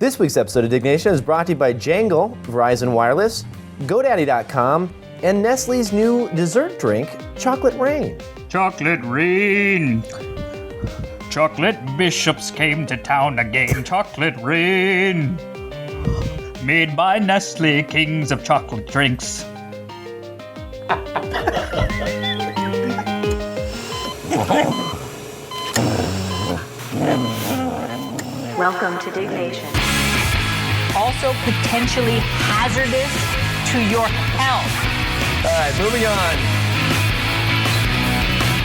This week's episode of Diggnation is brought to you by Jangle, Verizon Wireless, GoDaddy.com, and Nestle's new dessert drink, Chocolate Rain. Chocolate rain. Chocolate bishops came to town again. Chocolate rain. Made by Nestle, kings of chocolate drinks. Welcome to Diggnation. Also potentially hazardous to your health. All right, moving on.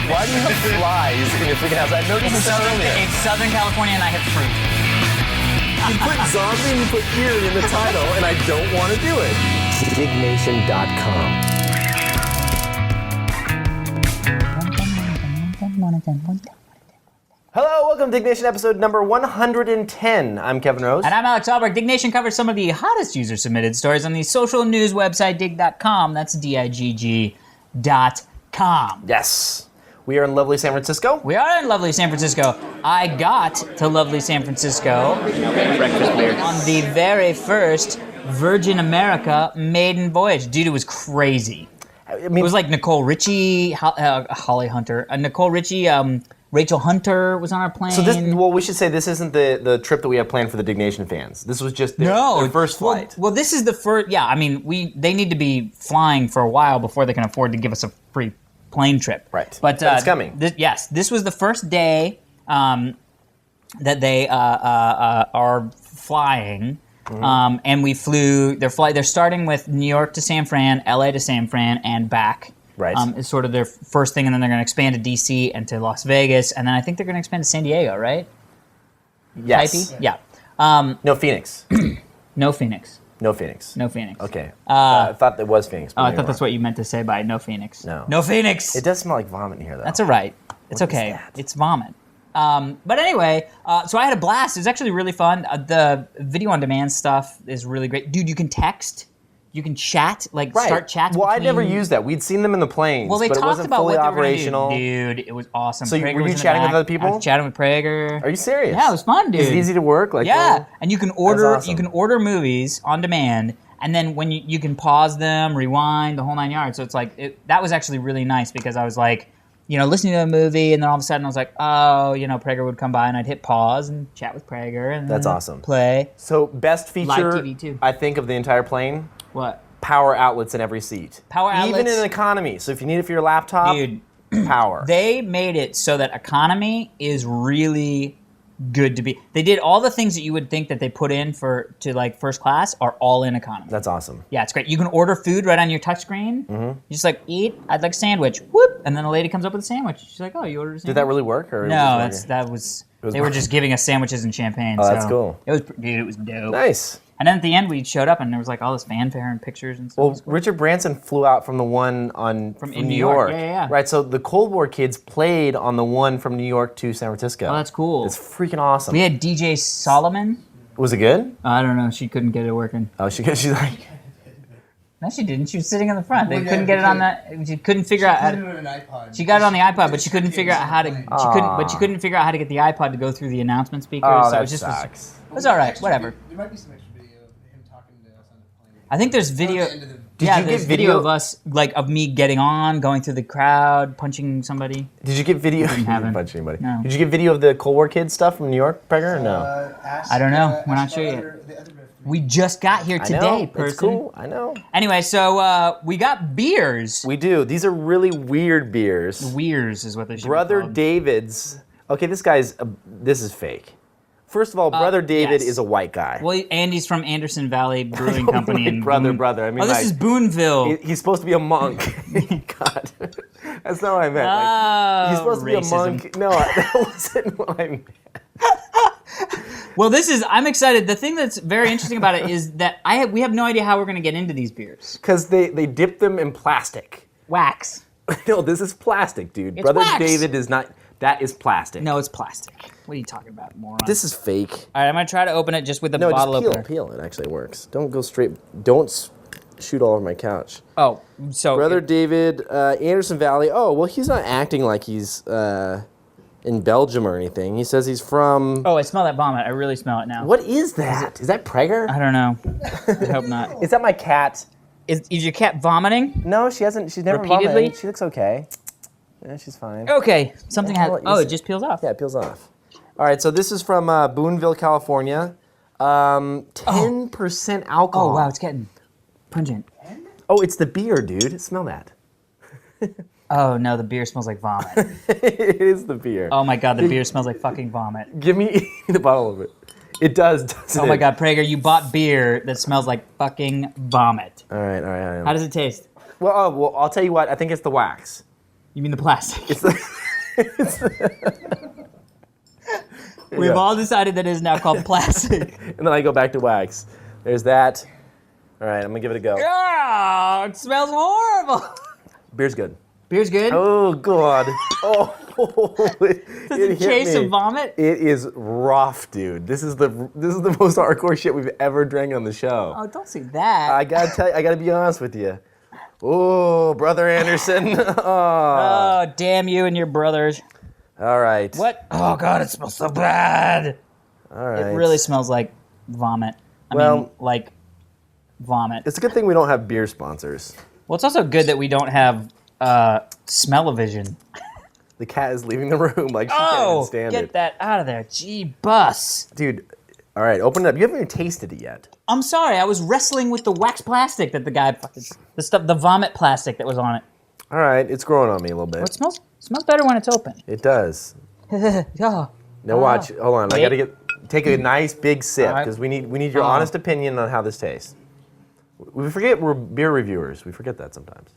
Why do you have flies in your freaking house? I noticed this earlier. It's Southern California and I have fruit. You put zombie and you put eerie in the title, and I don't want to do it. Diggnation.com. Hello, welcome to Diggnation episode number 110. I'm Kevin Rose. And I'm Alex Albrecht. Diggnation covers some of the hottest user-submitted stories on the social news website, dig.com. That's Digg.com. Yes. We are in lovely San Francisco. We are in lovely San Francisco. I got to lovely San Francisco on the very first Virgin America maiden voyage. Dude, it was crazy. I mean, It was like Nicole Richie, Holly Hunter, Nicole Richie, Rachel Hunter was on our plane. so we should say this isn't the trip that we have planned for the Diggnation fans. This was just their first flight. Well, this is the first. Yeah, I mean, they need to be flying for a while before they can afford to give us a free plane trip. Right. But it's coming. This was the first day that they are flying. Mm-hmm. And we flew. They're starting with New York to San Fran, LA to San Fran, and back. Right. Is sort of their first thing, and then they're going to expand to DC and to Las Vegas, and then I think they're going to expand to San Diego, right? Yes. Typey? Yeah. No, Phoenix. No Phoenix. No Phoenix. No Phoenix. Okay. I thought that was Phoenix. Oh, I thought that's what you meant to say by no Phoenix. No. No Phoenix. It does smell like vomit in here, though. That's all right. It's What is okay. that? It's vomit. But anyway, so I had a blast. It was actually really fun. The video on demand stuff is really great. Dude, you can text. You can chat, start chats. Well, I between... never used that. We'd seen them in the planes, Well, they but it talked wasn't about fully what they were operational. gonna do. Dude, it was awesome. So Prager were was you in the chatting with back. other people? I was chatting with Prager. Are you serious? Yeah, it was fun, dude. Is it easy to work? Yeah, and you can order. awesome. You can order movies on demand, and then when you can pause them, rewind, the whole 9 yards. So it's like that was actually really nice because I was like, listening to a movie, and then all of a sudden I was like, oh, Prager would come by, and I'd hit pause and chat with Prager, and That's then awesome. Play. So best feature, Live TV too. I think, of the entire plane, What? power outlets in every seat. Power Even outlets? in economy. So if you need it for your laptop, Dude, power. they made it so that economy is really good to be. They did all the things that you would think that they put in to first class are all in economy. That's awesome. Yeah, it's great. You can order food right on your touchscreen. Mm-hmm. You just eat. I'd like a sandwich. Whoop, and then a lady comes up with a sandwich. She's like, "Oh, you ordered a sandwich." Did that really work? Or No, they were just giving us sandwiches and champagne. Oh, that's cool. It was dope. Nice. And then at the end, we showed up, and there was all this fanfare and pictures and stuff. Well, Richard Branson flew out from the one from in New New York. York. Yeah. Right, so the Cold War kids played on the one from New York to San Francisco. Oh, that's cool. It's freaking awesome. We had DJ Solomon. Was it good? I don't know. She couldn't get it working. Oh, she's like... No, she didn't. She was sitting in the front. They couldn't get it on the. She couldn't figure out. She put it on an iPod. She got it on the iPod, but she couldn't figure out how to. She couldn't figure out how to get the iPod to go through the announcement speakers. Oh, so that it was just sucks. it was all right. Whatever. There might be some extra video of him talking to us on the plane. I think there's video. At the end of the- Did you There's get video video of us, of me getting on, going through the crowd, punching somebody. Did you get video? Didn't You happen. didn't punch anybody. No. Did you get video of the Cold War kids stuff from New York, Prager, or no? Ask, I don't know. We're not sure yet. the other We just got here I today, know. person. It's cool. I know. Anyway, so we got beers. We do. These are really weird beers. Weirs is what they should Brother be called. David's. Okay, this is fake. First of all, Brother David yes. is a white guy. Well, Andy's from Anderson Valley Brewing Company. Like in brother. I mean, this is Boonville. He's supposed to be a monk. God, that's not what I meant. He's supposed to be a racism. monk. No, that wasn't what I meant. Well, I'm excited. The thing that's very interesting about it is that we have no idea how we're going to get into these beers. Because they dip them in plastic. Wax. No, this is plastic, dude. It's Brother wax. David is not. That is plastic. No, it's plastic. What are you talking about, moron? This is fake. All right, I'm going to try to open it just with the No, bottle just peel, opener. peel. It actually works. Don't go straight. Don't shoot all over my couch. Oh, so... Brother David, Anderson Valley. Oh, well, he's not acting like he's in Belgium or anything. He says he's from. Oh, I smell that vomit. I really smell it now. What is that? Is that Prager? I don't know. I hope not. Is that my cat? Is your cat vomiting? No, she hasn't. She's never Repeatedly? vomited. She looks okay. Yeah, she's fine. Okay, something The hell has. Oh, is it just peels off. Yeah, it peels off. All right, so this is from Boonville, California. 10% alcohol. Oh wow, it's getting pungent. Oh, it's the beer, dude. Smell that. Oh no, the beer smells like vomit. It is the beer. Oh my god, the beer smells like fucking vomit. Give me the bottle of it. It does, doesn't Oh my it? god, Prager, you bought beer that smells like fucking vomit. All right. How does it taste? Well, I'll tell you what. I think it's the wax. You mean the plastic? It's the. We've all decided that it is now called plastic. And then I go back to wax. There's that. All right, I'm gonna give it a go. Oh, it smells horrible. Beer's good. Beer's good. Oh god. Oh. Does it chase of vomit? It is rough, dude. This is the most hardcore shit we've ever drank on the show. Oh, don't say that. I gotta tell you, I gotta be honest with you. Oh, brother Anderson. Oh. Oh, damn you and your brothers. All right. What? Oh god, it smells so bad. All right. It really smells like vomit. I mean, like vomit. It's a good thing we don't have beer sponsors. Well, it's also good that we don't have smell-o-vision. The cat is leaving the room like she can't even stand get it. that out of there. Gee, bus. Dude, all right, open it up. You haven't even tasted it yet. I'm sorry, I was wrestling with the wax plastic that the guy fucking, the vomit plastic that was on it. All right, it's growing on me a little Oh, it bit. smells better when it's open. It does. Yeah. Now watch. Hold on. I Wait. gotta take a nice big sip All right. because we need your honest opinion on how this tastes. We forget we're beer reviewers. We forget that sometimes.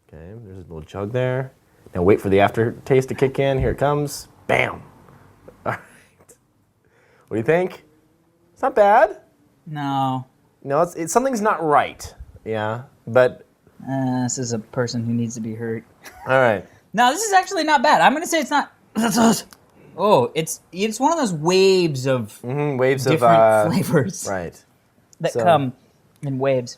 Okay, there's a little chug there. Now wait for the aftertaste to kick in. Here it comes. Bam. All right. What do you think? It's not bad. No. No, it's something's not right. Yeah, but This is a person who needs to be hurt. all right. No, this is actually not bad. I'm gonna say it's not. Oh, it's one of those waves of Waves different of flavors right. that so- come in waves.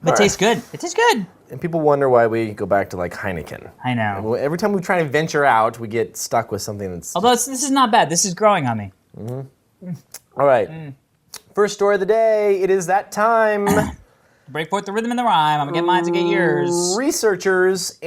But All it tastes good. It tastes good. And people wonder why we go back to like Heineken. I know. Well, every time we try to venture out, we get stuck with something that's. Although this is not bad. This is growing on me. All right. First story of the day. It is that time. Break forth the rhythm and the rhyme. I'm gonna get mine to get yours. Researchers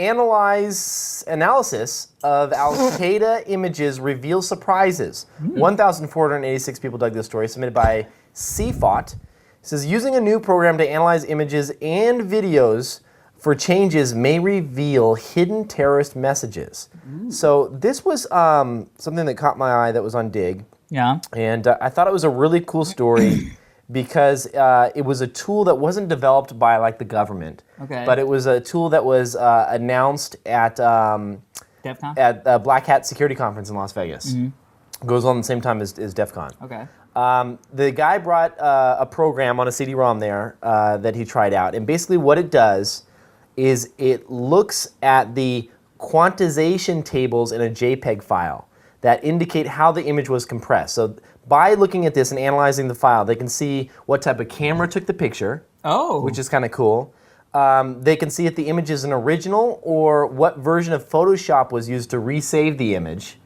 analysis of Al Qaeda images reveal surprises. 1,486 people dug this story, submitted by CFOT. It says using a new program to analyze images and videos for changes may reveal hidden terrorist messages. So this was something that caught my eye that was on Dig. Yeah. And I thought it was a really cool story because it was a tool that wasn't developed by like the government, Okay. but it was a tool that was announced at DEFCON? Black Hat Security Conference in Las Vegas. Goes on the same time as DEFCON. Okay. The guy brought a program on a CD-ROM there that he tried out, and basically what it does is it looks at the quantization tables in a JPEG file that indicate how the image was compressed. So by looking at this and analyzing the file, they can see what type of camera took the picture, Oh. which is kind of cool. They can see if the image is an original or what version of Photoshop was used to resave the image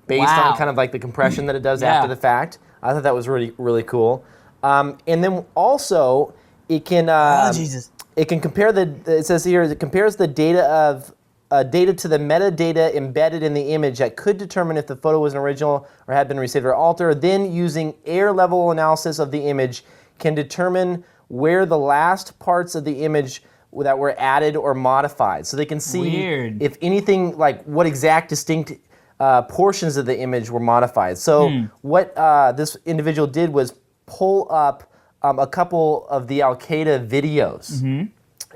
based Wow. on kind of like the compression that it does Yeah. after the fact. I thought that was really, really cool. And then also, it can Oh, Jesus. it can compare it says here, it compares the data to the metadata embedded in the image that could determine if the photo was an original or had been resaved or altered. Then using air level analysis of the image can determine where the last parts of the image that were added or modified. So they can see Weird. if anything, like what exact distinct portions of the image were modified. So what this individual did was pull up a couple of the Al Qaeda videos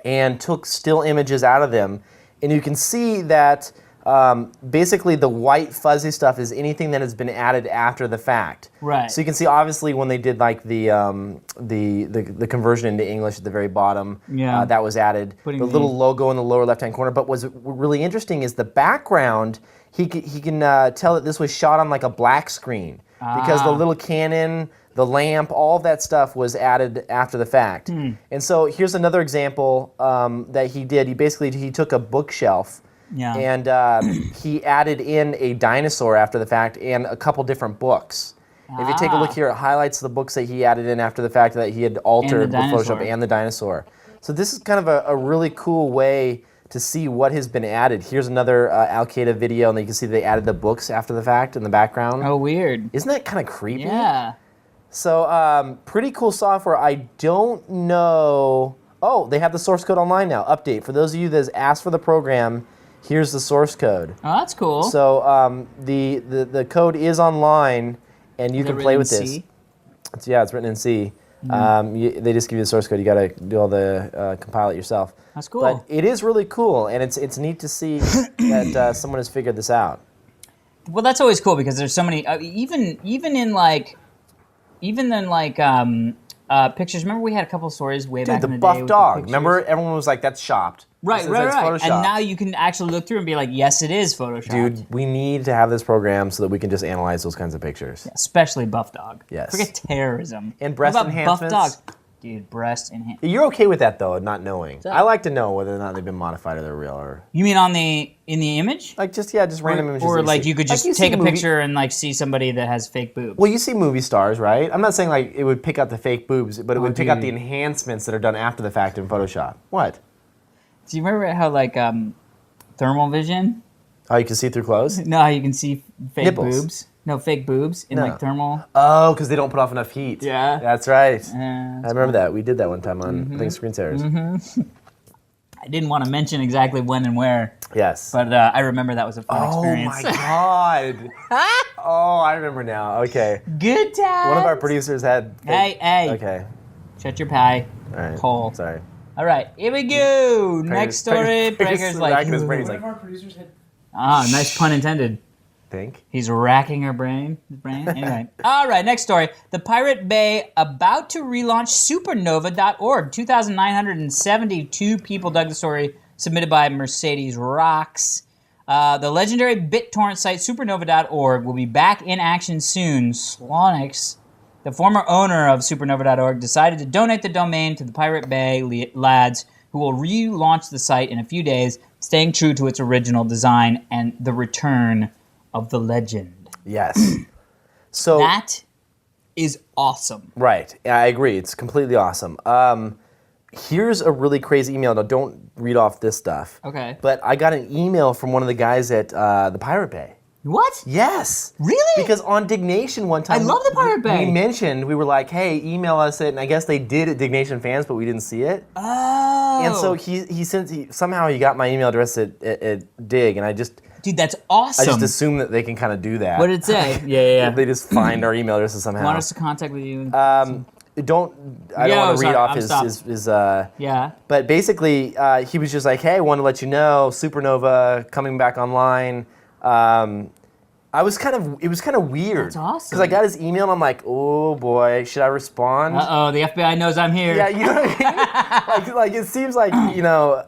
and took still images out of them. And you can see that basically the white fuzzy stuff is anything that has been added after the fact. Right. So you can see obviously when they did like the conversion into English at the very bottom, Yeah. that was added. Putting the little logo in the lower left-hand corner. But what's really interesting is the background. He can tell that this was shot on like a black screen because the little cannon, the lamp, all of that stuff was added after the fact. And so here's another example that he did. He took a bookshelf Yeah. And he added in a dinosaur after the fact and a couple different books. If you take a look here, it highlights the books that he added in after the fact that he had altered with Photoshop and the dinosaur. So this is kind of a really cool way to see what has been added. Here's another Al-Qaeda video, and you can see they added the books after the fact in the background. Oh, weird. Isn't that kind of creepy? Yeah. So pretty cool software. I don't know. Oh, they have the source code online now. Update. For those of you that has asked for the program, here's the source code. Oh, that's cool. So the code is online, and you can play with this. C? It's written in C. They just give you the source code. You got to do all the compile it yourself. That's cool. But it is really cool, and it's neat to see that someone has figured this out. Well, that's always cool because there's so many. Even in pictures. Remember, we had a couple of stories way back in the day. The buff with dog. the pictures? Remember, everyone was like, "That's shopped." Right. Photoshopped. And now you can actually look through and be like, "Yes, it is Photoshopped." Dude, we need to have this program so that we can just analyze those kinds of pictures. Especially buff dog. Yes. Forget terrorism. And breast what about enhancements? Buff dog. Dude, breast enhancement. You're okay with that though, not knowing. So- I like to know whether or not they've been modified or they're real, or You mean in the image? like just random images. Or that like see. you could just you take see a movie- picture and like see somebody that has fake boobs. Well, you see movie stars, right? I'm not saying like it would pick out the fake boobs, but it would pick out the dude. enhancements that are done after the fact in Photoshop. What? Do you remember how like thermal vision? Oh, you can see through clothes? No, how you can see fake Nipples. boobs. No, fake boobs in No. like thermal. Oh, because they don't put off enough heat. Yeah. That's right. Yeah, I remember that. We did that one time on I think Screensavers. I didn't want to mention exactly when and where, Yes. but I remember that was a fun Oh experience. my god. Oh, I remember now. Okay. Good time. One of our producers had. Hey. Okay. Shut your pie. All right. Hole. Sorry. All right, here we go. Next story. Prager's like, racking his brain. He's One like, of our producers had nice pun intended. think. He's racking his brain. Anyway. All right, next story. The Pirate Bay about to relaunch supernova.org. 2,972 people dug the story, submitted by Mercedes Rocks. The legendary BitTorrent site supernova.org will be back in action soon. Slonix, the former owner of supernova.org, decided to donate the domain to the Pirate Bay lads, who will relaunch the site in a few days, staying true to its original design and the return of the legend. Yes. So That is awesome. right, yeah, I agree. It's completely awesome. Here's a really crazy email. Now, don't read off this stuff. Okay. But I got an email from one of the guys at the Pirate Bay. What? Yes. Really? Because on Diggnation one time, I love the Pirate Bay. We mentioned, we were like, hey, email us it, and I guess they did at Diggnation fans, but we didn't see it. Oh. And so somehow he got my email address at Dig, and I just Dude, that's awesome. I just assume that they can kind of do that. What did it say? Yeah. They just find our email addresses somehow. Want us to contact with you? I don't want to read off his yeah. But basically, he was just like, hey, I want to let you know, Supernova coming back online. It was kind of weird. That's awesome. Because I got his email and I'm like, oh boy, should I respond? Uh-oh, the FBI knows I'm here. Yeah, you know what I mean? like it seems like,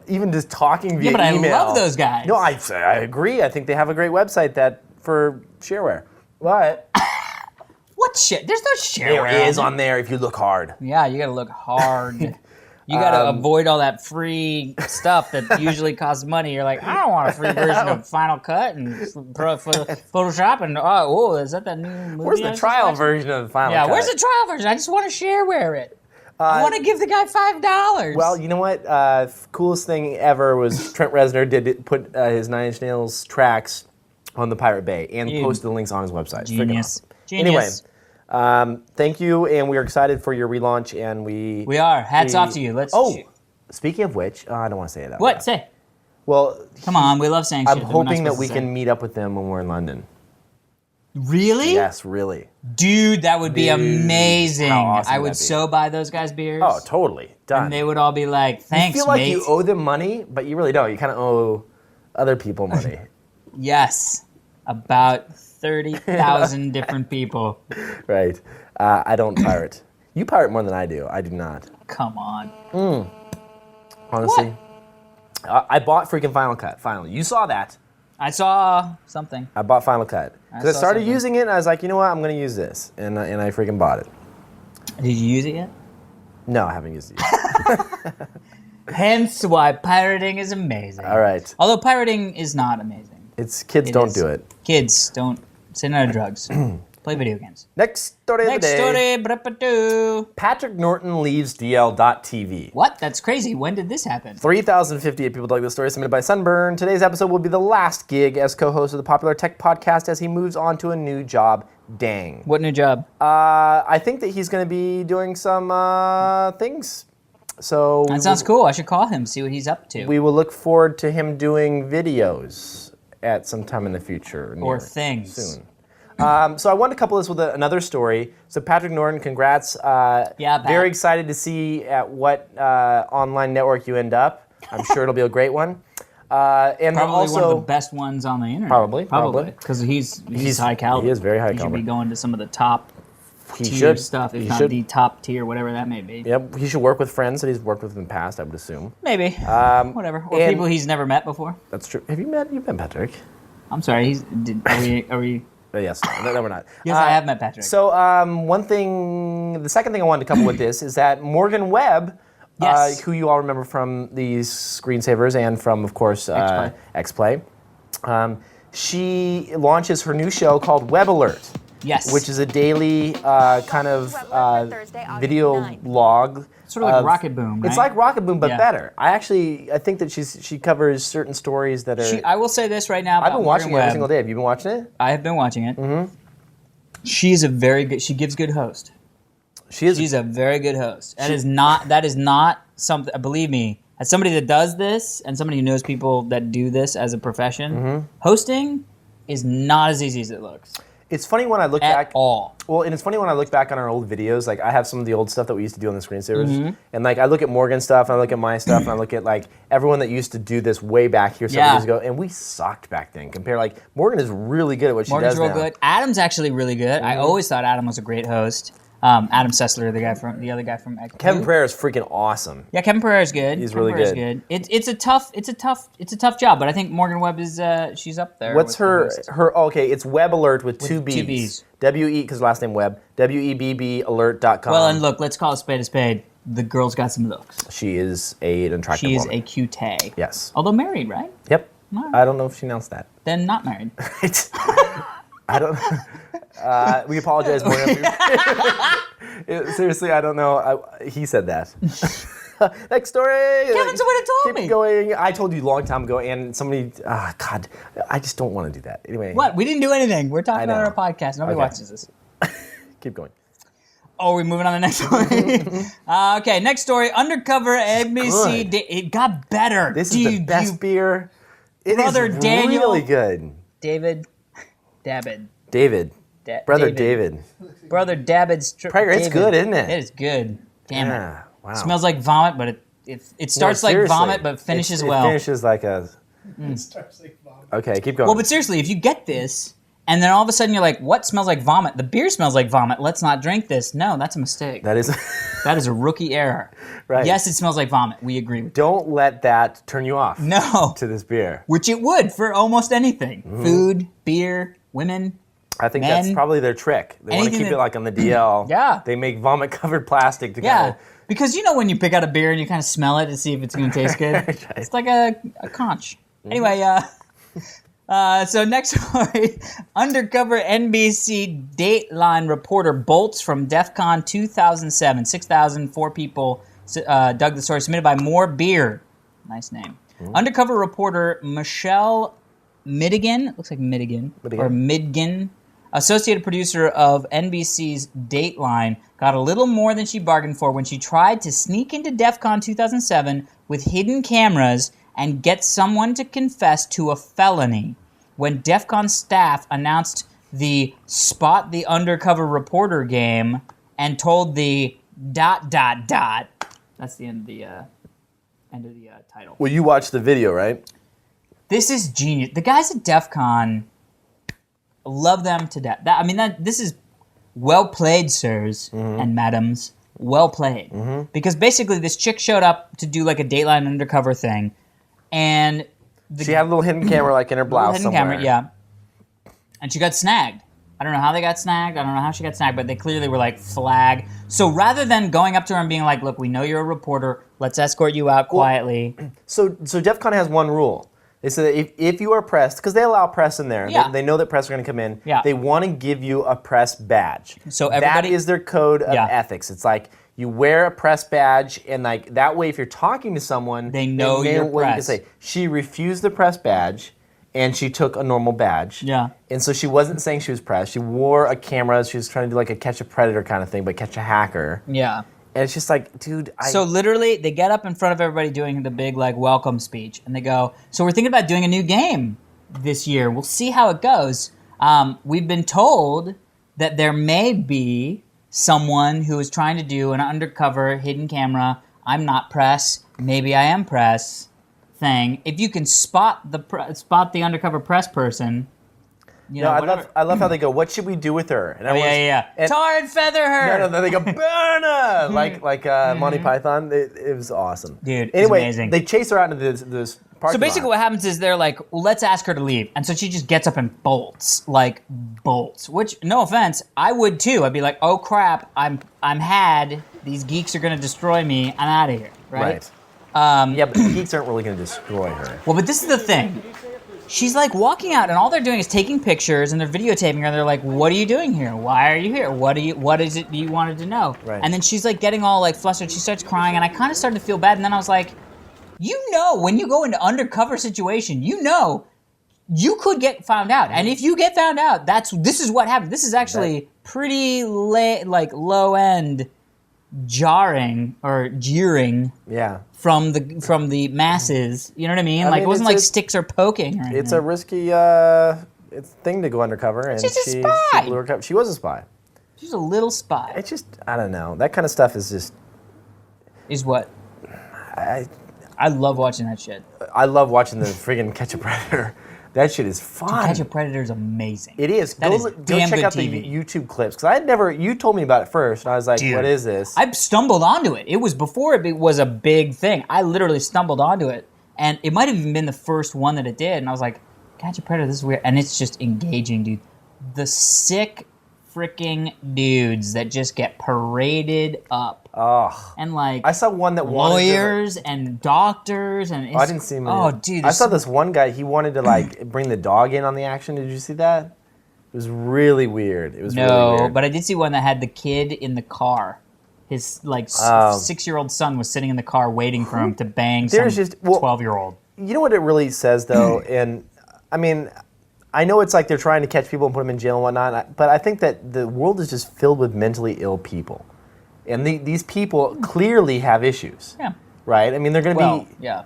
even just talking via Yeah, but email. I love those guys. No, I agree. I think they have a great website for shareware. But What shit? There's no share. there is on there if you look hard. Yeah, you gotta look hard. You gotta avoid all that free stuff that usually costs money. You're like, I don't want a free version of Final Cut and Photoshop and is that new movie? Where's the trial version of Final Cut? Yeah, where's the trial version? I just want to shareware it. I want to give the guy $5. Well, you know what? Coolest thing ever was Trent Reznor did put his Nine Inch Nails tracks on the Pirate Bay and posted the links on his website. It's freaking Genius. awesome. Genius. Anyway, thank you, and we are excited for your relaunch. And We are. Hats off to you. Let's. Speaking of which, I don't want to say that. What? Say. Well, Come on, we love saying I'm shit. We're not hoping that supposed we to say. can meet up with them when we're in London. Really? Yes, really. Dude, that would be amazing. how awesome I would that'd be. so buy those guys beers. Oh, totally done. And they would all be like, thanks, you feel like mate. you owe them money, but you really don't. You kind of owe other people money. Yes. About 30,000 different people. Right. I don't pirate. You pirate more than I do. I do not. Come on. Honestly. I bought freaking Final Cut, finally. You saw that. I saw something. I bought Final Cut. Because I saw started something. using it, and I was like, you know what? I'm going to use this. And I freaking bought it. Did you use it yet? No, I haven't used it yet. Hence why pirating is amazing. All right. Although pirating is not amazing. It's kids It don't is. do it. Kids don't sit on drugs. Play video games. Next story of the Next day. story. Brapatu. Patrick Norton leaves DL.TV. What? That's crazy. When did this happen? 3,058 people dug this story submitted by Sunburn. Today's episode will be the last gig as co-host of the popular tech podcast as he moves on to a new job. Dang. What new job? I think that he's going to be doing some things. So That sounds cool. I should call him, see what he's up to. we will look forward to him doing videos at some time in the future. Or near, things. Soon. So I wanted to couple this with another story. So Patrick Norton, congrats. Yeah, Pat. Very excited to see at what online network you end up. I'm sure it'll be a great one. And Probably also, one of the best ones on the internet. Probably. Because he's high caliber. He is very high He caliber. should be going to some of the top He tier should. stuff, if He not should. the top tier, whatever that may be. Yep, he should work with friends that he's worked with in the past, I would assume. Maybe. Whatever. Or and- people he's never met before. That's true. You've met Patrick? I'm sorry. Are we? Yes. No, we're not. Yes, I have met Patrick. So the second thing I wanted to couple with this is that Morgan Webb, Yes. who you all remember from these screensavers and from, of course, X-Play, she launches her new show called Webbalert, Yes. which is a daily kind of video log. Sort of like Rocket Boom, It's right? like Rocket Boom, but Yeah. better. I think that she covers certain stories that are. I will say this right now. I've been about watching it Morgan every Webb. single day. Have you been watching it? I have been watching it. Mm-hmm. She's a very good. She gives good host. She is. She's a very good host. That is not something. Believe me, as somebody that does this and somebody who knows people that do this as a profession, hosting is not as easy as it looks It's funny when I look at back. all. Well, and it's funny when I look back on our old videos. Like I have some of the old stuff that we used to do on the screensavers, Mm-hmm. and like I look at Morgan's stuff, and I look at my stuff, and I look at like everyone that used to do this way back here several Yeah. years ago, and we sucked back then. Compare like Morgan is really good at what Morgan's she real does now. good. Adam's actually really good. I always thought Adam was a great host. Adam Sessler, the other guy from X. Kevin Pereira is freaking awesome. Yeah, Kevin Pereira is good. He's Kevin really Pereira's good. It's a tough job, but I think Morgan Webb is she's up there. What's with the her host. okay? It's Web Alert with two B's. two Bs. W-E, because last name Webb. WEBBalert.com. Well, and look, let's call a spade a spade. The girl's got some looks. She is an attractive She is woman. a cutie. Yes. Although married, right? Yep. Alright. I don't know if she announced that. Then not married. I don't. We apologize, Morgan. Seriously, I don't know. He said that. Next story. Kevin's the one who told Keep me. going. I told you a long time ago, and somebody. God, I just don't want to do that. Anyway. What? We didn't do anything. We're talking I about know. our podcast. Nobody Okay. watches this. Keep going. Oh, we're moving on to the next one. Okay, next story. Undercover NBC. good. It got better. This is the best beer. It is Brother Daniel- really good. David. David. Brother David. Brother David's. Prager, it's good, isn't it? It is good. Damn Yeah. it. Wow. Smells like vomit, but it starts like seriously. vomit, but finishes It well. finishes like a. It starts like vomit. Okay, keep going. Well, but seriously, if you get this, and then all of a sudden you're like, what smells like vomit? The beer smells like vomit. Let's not drink this. No, that's a mistake. that is. That is a rookie error. Right. Yes, it smells like vomit. We agree with Don't let that turn you off. No. To this beer. Which it would for almost anything. Mm-hmm. Food, beer, women. I think Men. that's probably their trick. They want to Anything keep that- it like on the DL. Yeah. They make vomit-covered plastic to Yeah. kind of. Because you know when you pick out a beer and you kind of smell it to see if it's going to taste good? It's like a conch. Mm-hmm. Anyway, so next story. Undercover NBC Dateline reporter bolts from DEFCON 2007. 6,004 people dug the story. Submitted by More Beer. Nice name. Undercover reporter Michelle Midigan. Looks like Midigan. Or Midgin. Associate producer of NBC's Dateline, got a little more than she bargained for when she tried to sneak into DEFCON 2007 with hidden cameras and get someone to confess to a felony. When DEFCON staff announced the Spot the Undercover Reporter game and told the ... That's the end of the title. Well, you watched the video, right? This is genius. The guys at DEFCON, love them to death. This is well played, sirs and madams. Well played. Because basically this chick showed up to do like a Dateline undercover thing, and She had a little hidden camera like in her blouse hidden somewhere. camera, yeah, and she got snagged. I don't know how they got snagged. I don't know how she got snagged, but they clearly were like, flag. So rather than going up to her and being like, look, we know you're a reporter. Let's escort you out quietly. So DEFCON has one rule. They say that if you are pressed, because they allow press in there, Yeah. they know that press are going to come in, Yeah. they want to give you a press badge. So everybody- that is their code of ethics. It's like you wear a press badge, and like that way, if you're talking to someone, They know you're what you can press. say. She refused the press badge, and she took a normal badge. Yeah. And so she wasn't saying she was pressed. She wore a camera. She was trying to do like a catch a predator kind of thing, but catch a hacker. Yeah. And it's just like, dude, So literally, they get up in front of everybody doing the big like welcome speech, and they go, "So we're thinking about doing a new game this year. We'll see how it goes. We've been told that there may be someone who is trying to do an undercover hidden camera. I'm not press. Maybe I am press thing. If you can spot the undercover press person." You know, I love how they go, what should we do with her? And Oh, yeah. and- Tar and feather her. No, they go, burn her! like Monty Python. It was awesome. Dude, it's anyway, amazing. they chase her out into this parking So basically lot. what happens is they're like, well, let's ask her to leave. And so she just gets up and bolts. Which, no offense, I would too. I'd be like, oh crap, I'm had. These geeks are gonna destroy me. I'm out of here, right? Yeah, but the geeks aren't really going to destroy her. Well, but this is the thing. She's like walking out, and all they're doing is taking pictures, and they're videotaping her. And they're like, "What are you doing here? Why are you here? What is it you wanted to know?" Right. And then she's like getting all like flustered. She starts crying, and I kind of started to feel bad. And then I was like, "You know, when you go into undercover situation, you know, you could get found out, and if you get found out, this is what happened. This is actually pretty low end, jarring or jeering." Yeah. From the masses, you know what I mean? Like mean, it wasn't it's like a- sticks or poking or anything. It's a risky thing to go undercover. And She's a spy. She was a spy. She's a little spy. It's just, I don't know. That kind of stuff is just, Is what I love watching that shit. love watching the friggin' Catch a Predator. That shit is fun. Catch a Predator is amazing. It is. That Go, is go damn check good out the TV. YouTube clips. Because I had never, you told me about it first, and I was like, Dude. what is this? I stumbled onto it. It was before it was a big thing. I literally stumbled onto it, and it might have even been the first one that it did. And I was like, Catch a Predator, this is weird, and it's just engaging, dude. The sick freaking dudes that just get paraded up, Oh. and like I saw one that wanted to, lawyers and doctors, and it's, I didn't see him. Oh, dude, I saw this one guy. He wanted to like bring the dog in on the action. Did you see that? It was really weird. It was really No, weird. but I did see one that had the kid in the car. His like Oh. 6-year-old son was sitting in the car waiting for him to bang some There's just- well- 12-year-old. You know what it really says though, and I mean, I know it's like they're trying to catch people and put them in jail and whatnot, but I think that the world is just filled with mentally ill people, and these people clearly have issues. Yeah. Right? I mean, they're going to Well, be. yeah.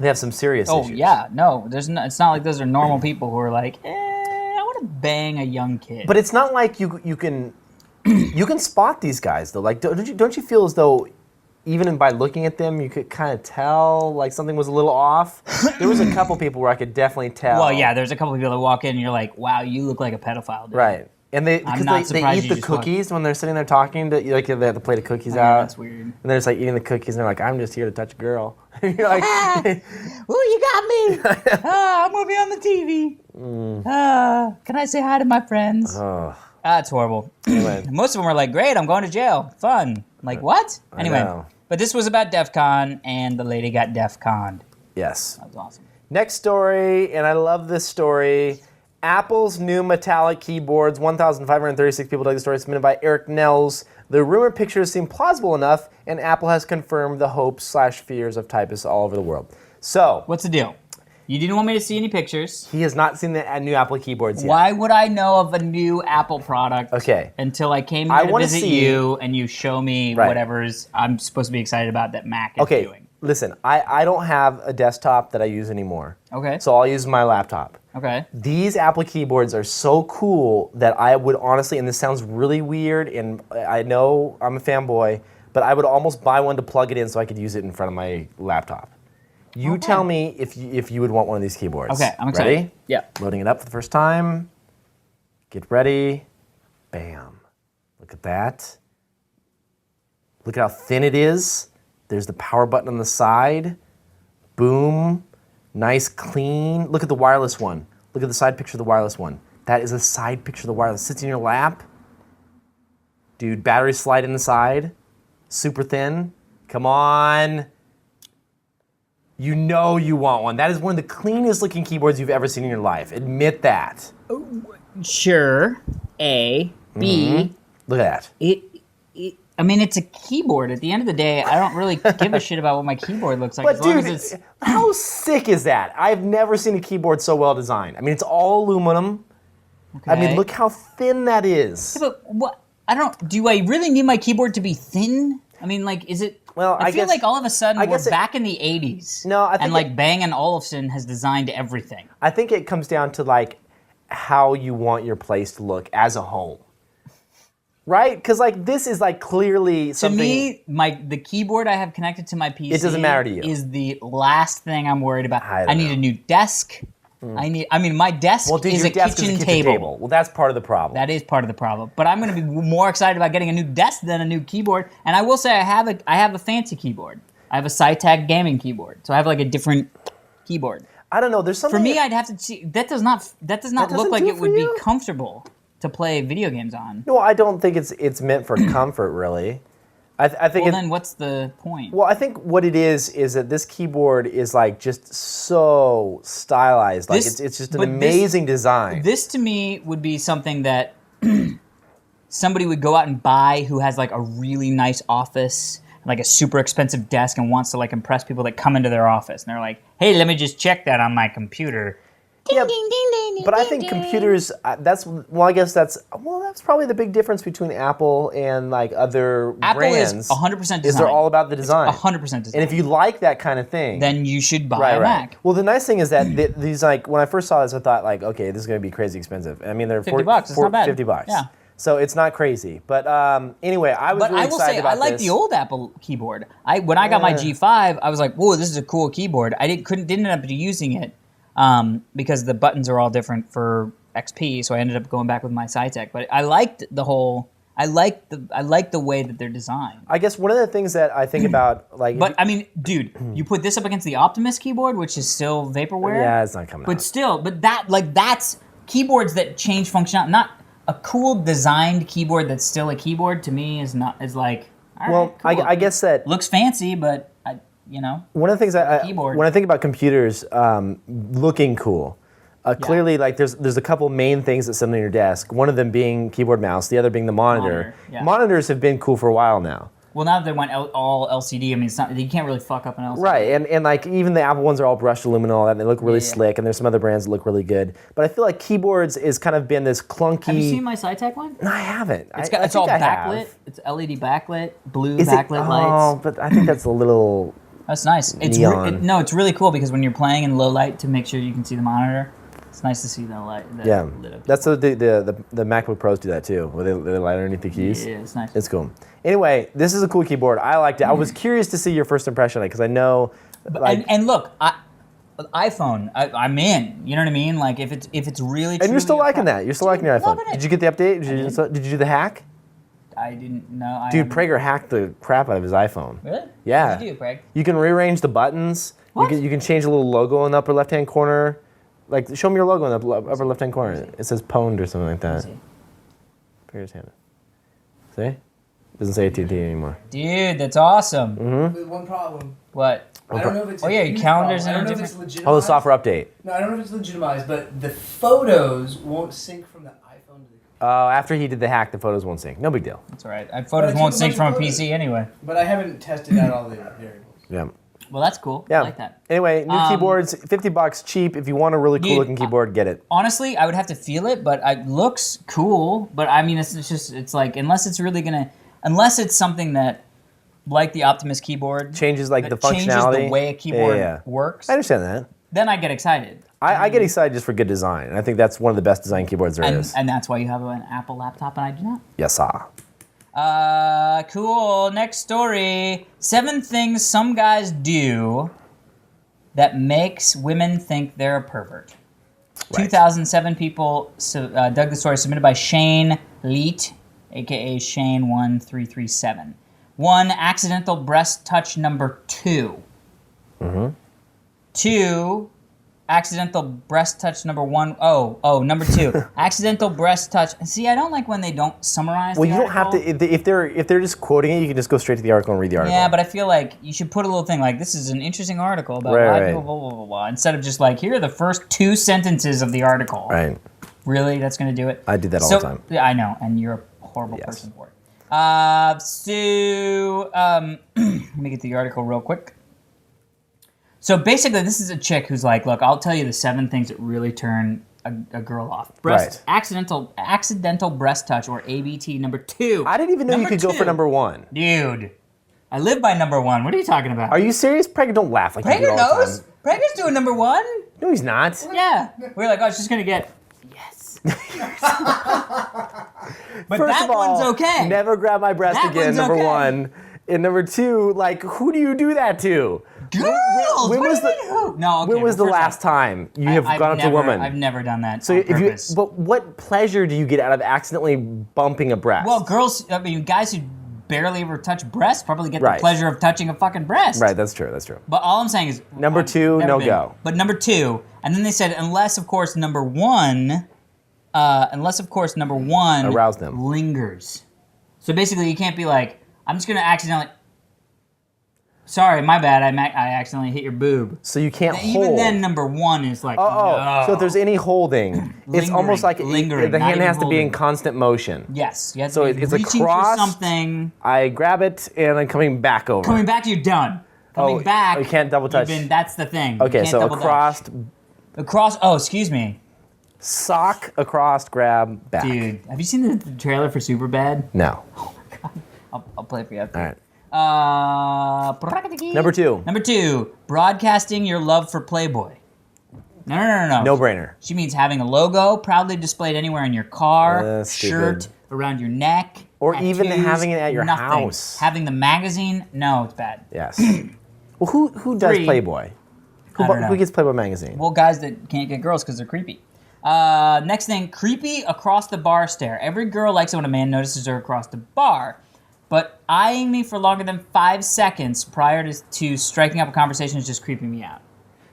They have some serious Oh issues. yeah. No, it's not like those are normal people who are like, I want to bang a young kid. But it's not like you can you can spot these guys though. Like don't you feel as though even by looking at them you could kind of tell like something was a little off? There was a couple people where I could definitely tell. well, yeah. There's a couple of people that walk in and you're like, wow, you look like a pedophile. Dude. Right. And they I'm because not they surprised eat you the just walked. cookies when they're sitting there talking to like they have the plate of cookies Oh, yeah, out. that's weird. And they're just like eating the cookies and they're like, I'm just here to touch a girl. And you're like Ooh, you got me. I'm gonna be on the TV. Can I say hi to my friends? oh, That's horrible. anyway. Most of them were like, great, I'm going to jail. Fun. I'm like, what? Anyway, know. but this was about DEFCON, and the lady got DEFCONed. Yes. That was awesome. Next story, and I love this story. Apple's new metallic keyboards, 1,536 people dug the story, submitted by Eric Nels. The rumored pictures seem plausible enough, and Apple has confirmed the hopes/fears of typists all over the world. So, What's the deal? You didn't want me to see any pictures. he has not seen the new Apple keyboards yet. Why would I know of a new Apple product Okay. until I came I here to wanna visit see- you and you show me Right. whatever's I'm supposed to be excited about that Mac is Okay, doing? listen, I don't have a desktop that I use anymore. Okay. So I'll use my laptop. Okay. These Apple keyboards are so cool that I would honestly, and this sounds really weird, and I know I'm a fanboy, but I would almost buy one to plug it in so I could use it in front of my laptop. You tell me if you would want one of these keyboards. Okay, I'm excited. Ready? Yeah. Loading it up for the first time. Get ready. Bam. Look at that. Look at how thin it is. There's the power button on the side. Boom. Nice, clean. Look at the wireless one. Look at the side picture of the wireless one. That is a side picture of the wireless. Sits in your lap. Dude, battery slide in the side. Super thin. Come on. You know you want one. That is one of the cleanest looking keyboards you've ever seen in your life. Admit that. Sure. A. B. Look at that. I mean, it's a keyboard. At the end of the day, I don't really give a shit about what my keyboard looks like. But as long dude, as it's... how sick is that? I've never seen a keyboard so well designed. I mean, it's all aluminum. Okay. I mean, look how thin that is. But what? Do I really need my keyboard to be thin? I mean, like, is it... Well, I feel guess- like all of a sudden I we're guess it- back in the 80s. No, I think and like Bang & Olufsen has designed everything. I think it comes down to like how you want your place to look as a home. Right? Because like this is like clearly something. To me, the keyboard I have connected to my PC It doesn't matter to you. is the last thing I'm worried about. I don't I need know. a new desk. I mean, my desk Well, dude, is your a desk kitchen is a kitchen table. table. Well, that's part of the problem. That is part of the problem. But I'm going to be more excited about getting a new desk than a new keyboard. And I will say I have a fancy keyboard. I have a SciTech gaming keyboard. So I have like a different keyboard. I don't know. There's something. For me, I'd have to see that does not doesn't look like do it it would for be you? comfortable to play video games on. No, I don't think it's meant for comfort really. I think. Well, then what's the point? Well, I think what it is that this keyboard is like just so stylized. Like This- it's just an but amazing design. This to me would be something that somebody would go out and buy who has like a really nice office, like a super expensive desk, and wants to like impress people that come into their office. And they're like, "Hey, let me just check that on my computer." Yeah, but I think computers. I guess that's probably the big difference between Apple and like other Apple brands. is 100% design. Is they're all about the design. 100% design. And if you like that kind of thing, then you should buy a Mac. Well, the nice thing is that these like when I first saw this, I thought like, okay, this is going to be crazy expensive. I mean, they're $50. It's not bad. $50. Yeah. So it's not crazy. But anyway, I was But really I will excited say, about I like this. the old Apple keyboard. When I got my G5, I was like, "Whoa, this is a cool keyboard." I didn't end up using it because the buttons are all different for XP, so I ended up going back with my SciTech. But I liked the whole. I like the way that they're designed. I guess one of the things that I think about, like, But I mean, dude, you put this up against the Optimus keyboard, which is still vaporware. yeah, it's not coming But out. still, that's keyboards that change functionality. Not a cool designed keyboard that's still a keyboard. To me, is like. All Well, right, cool. I guess that Looks fancy, but one of the things keyboard. when I think about computers looking cool, clearly like there's a couple main things that sit on your desk. One of them being keyboard, mouse. The other being the monitor. Monitor, yeah. Monitors have been cool for a while now. Well, now that they went all LCD, I mean, it's not, you can't really fuck up an LCD. Right, and like even the Apple ones are all brushed aluminum and all that, and they look really Yeah. slick, and there's some other brands that look really good. But I feel like keyboards is kind of been this clunky. Have you seen my SciTech one? No, I haven't. It's all backlit. It's LED backlit, blue Is it? backlit Oh, lights. but I think that's a little. That's nice. It's Neon. no, it's really cool because when you're playing in low light to make sure you can see the monitor, it's nice to see the light. Yeah, lit up. that's the MacBook Pros do that too, where they light underneath the keys. Yeah, it's nice. It's cool. Anyway, this is a cool keyboard. I liked it. I was curious to see your first impression on it because I know, like, and look, iPhone, I'm in. You know what I mean? Like if it's really. and you're still truly a liking that. You're still liking your iPhone. loving it. Did you get the update? Did you do the hack? I didn't know. Dude, Prager hacked the crap out of his iPhone. Really? Yeah. What did you do, Craig? You can rearrange the buttons. What? You can change a little logo in the upper left-hand corner. Like, show me your logo in the upper left-hand corner. It says pwned or something like that. Prager's hand. See? Doesn't say AT&T anymore. Dude, that's awesome. With one problem. What? I don't know if it's Oh, a yeah, your huge calendars problem. I in a don't know if it's different- legitimized. Oh, the software update. No, I don't know if it's legitimized, but the photos won't sync from the iPhone to the. After he did the hack, the photos won't sync. No big deal. That's all right. Photos But I won't took a sync bunch from a of photos. PC anyway. But I haven't tested out all the variables. Yeah. Well, that's cool. Yeah. I like that. Anyway, new keyboards, $50 cheap. If you want a really cool looking keyboard, get it. Honestly, I would have to feel it, but it looks cool. But I mean, it's like unless it's something that, like the Optimus keyboard, Changes like that the functionality. changes the way a keyboard Yeah. works. I understand that. Then I get excited, I get excited just for good design. And I think that's one of the best design keyboards there is. and that's why you have an Apple laptop and I do not. Yes, sir. Cool. Next story. 7 things some guys do that makes women think they're a pervert. Right. 2007 people dug the story, submitted by Shane Leet, a.k.a. Shane1337. 1, accidental breast touch number 2. 2, accidental breast touch number 1. Number 2. Accidental breast touch. See, I don't like when they don't summarize. Well, the you don't have article. to. If they're just quoting it, you can just go straight to the article and read the article. Yeah, but I feel like you should put a little thing like, this is an interesting article about Right, why right. people blah, blah, blah, blah, instead of just like, here are the first 2 sentences of the article. Right. Really? That's going to do it? I do that all the time. Yeah, I know, and you're a horrible Yes. person for it. Let me get the article real quick. So basically, this is a chick who's like, look, I'll tell you the 7 things that really turn a girl off. Right. Accidental breast touch, or ABT number 2. I didn't even know you could go for number 1. Dude, I live by number 1. What are you talking about? Are you serious? Prager, don't laugh like you do Prager all the knows? time. Prager's doing number 1? No, he's not. Yeah. We're like, oh, she's going to get... Yes. But First that of all, one's okay. Never grab my breast That again, one's number okay. 1. And number 2, like, who do you do that to? Girls! When what was do you mean who? No, okay, When was well, the first last off, time you have I've gone up to a never- woman? I've never done that So on if you, purpose. but what pleasure do you get out of accidentally bumping a breast? Well, girls, I mean, guys who barely ever touch breasts probably get Right. the pleasure of touching a fucking breast. Right, that's true. That's true. But all I'm saying is... Number I've 2, never no been. go. But number 2, and then they said, unless, of course, number 1 Arouse them. lingers. So basically, you can't be like, I'm just going to accidentally... Sorry, my bad, I accidentally hit your boob. So you can't Even hold. then, number 1 is like, Oh, no. so if there's any holding, it's almost like Lingering, the not hand even has to be in holding. constant motion. Yes, you have So to be it's a reaching for cross. something, I grab it and then coming back over. coming back, you're done. Coming Oh, back, you can't double touch. That's the thing. You Okay, can't so double across, touch. Oh, excuse me. sock, across, grab, back. Dude, have you seen the trailer for Superbad? No. I'll play it for you after. All right. Number 2. Number 2, broadcasting your love for Playboy. No. No brainer. She means having a logo proudly displayed anywhere in your car, shirt, Stupid. around your neck, Or even tattoos, having it at your nothing. house. Having the magazine, no, it's bad. Yes. Well, who does 3. Playboy? I don't know. Who gets Playboy magazine? Well, guys that can't get girls because they're creepy. Next thing, creepy across the bar stare. Every girl likes it when a man notices her across the bar, but eyeing me for longer than 5 seconds prior to striking up a conversation is just creeping me out.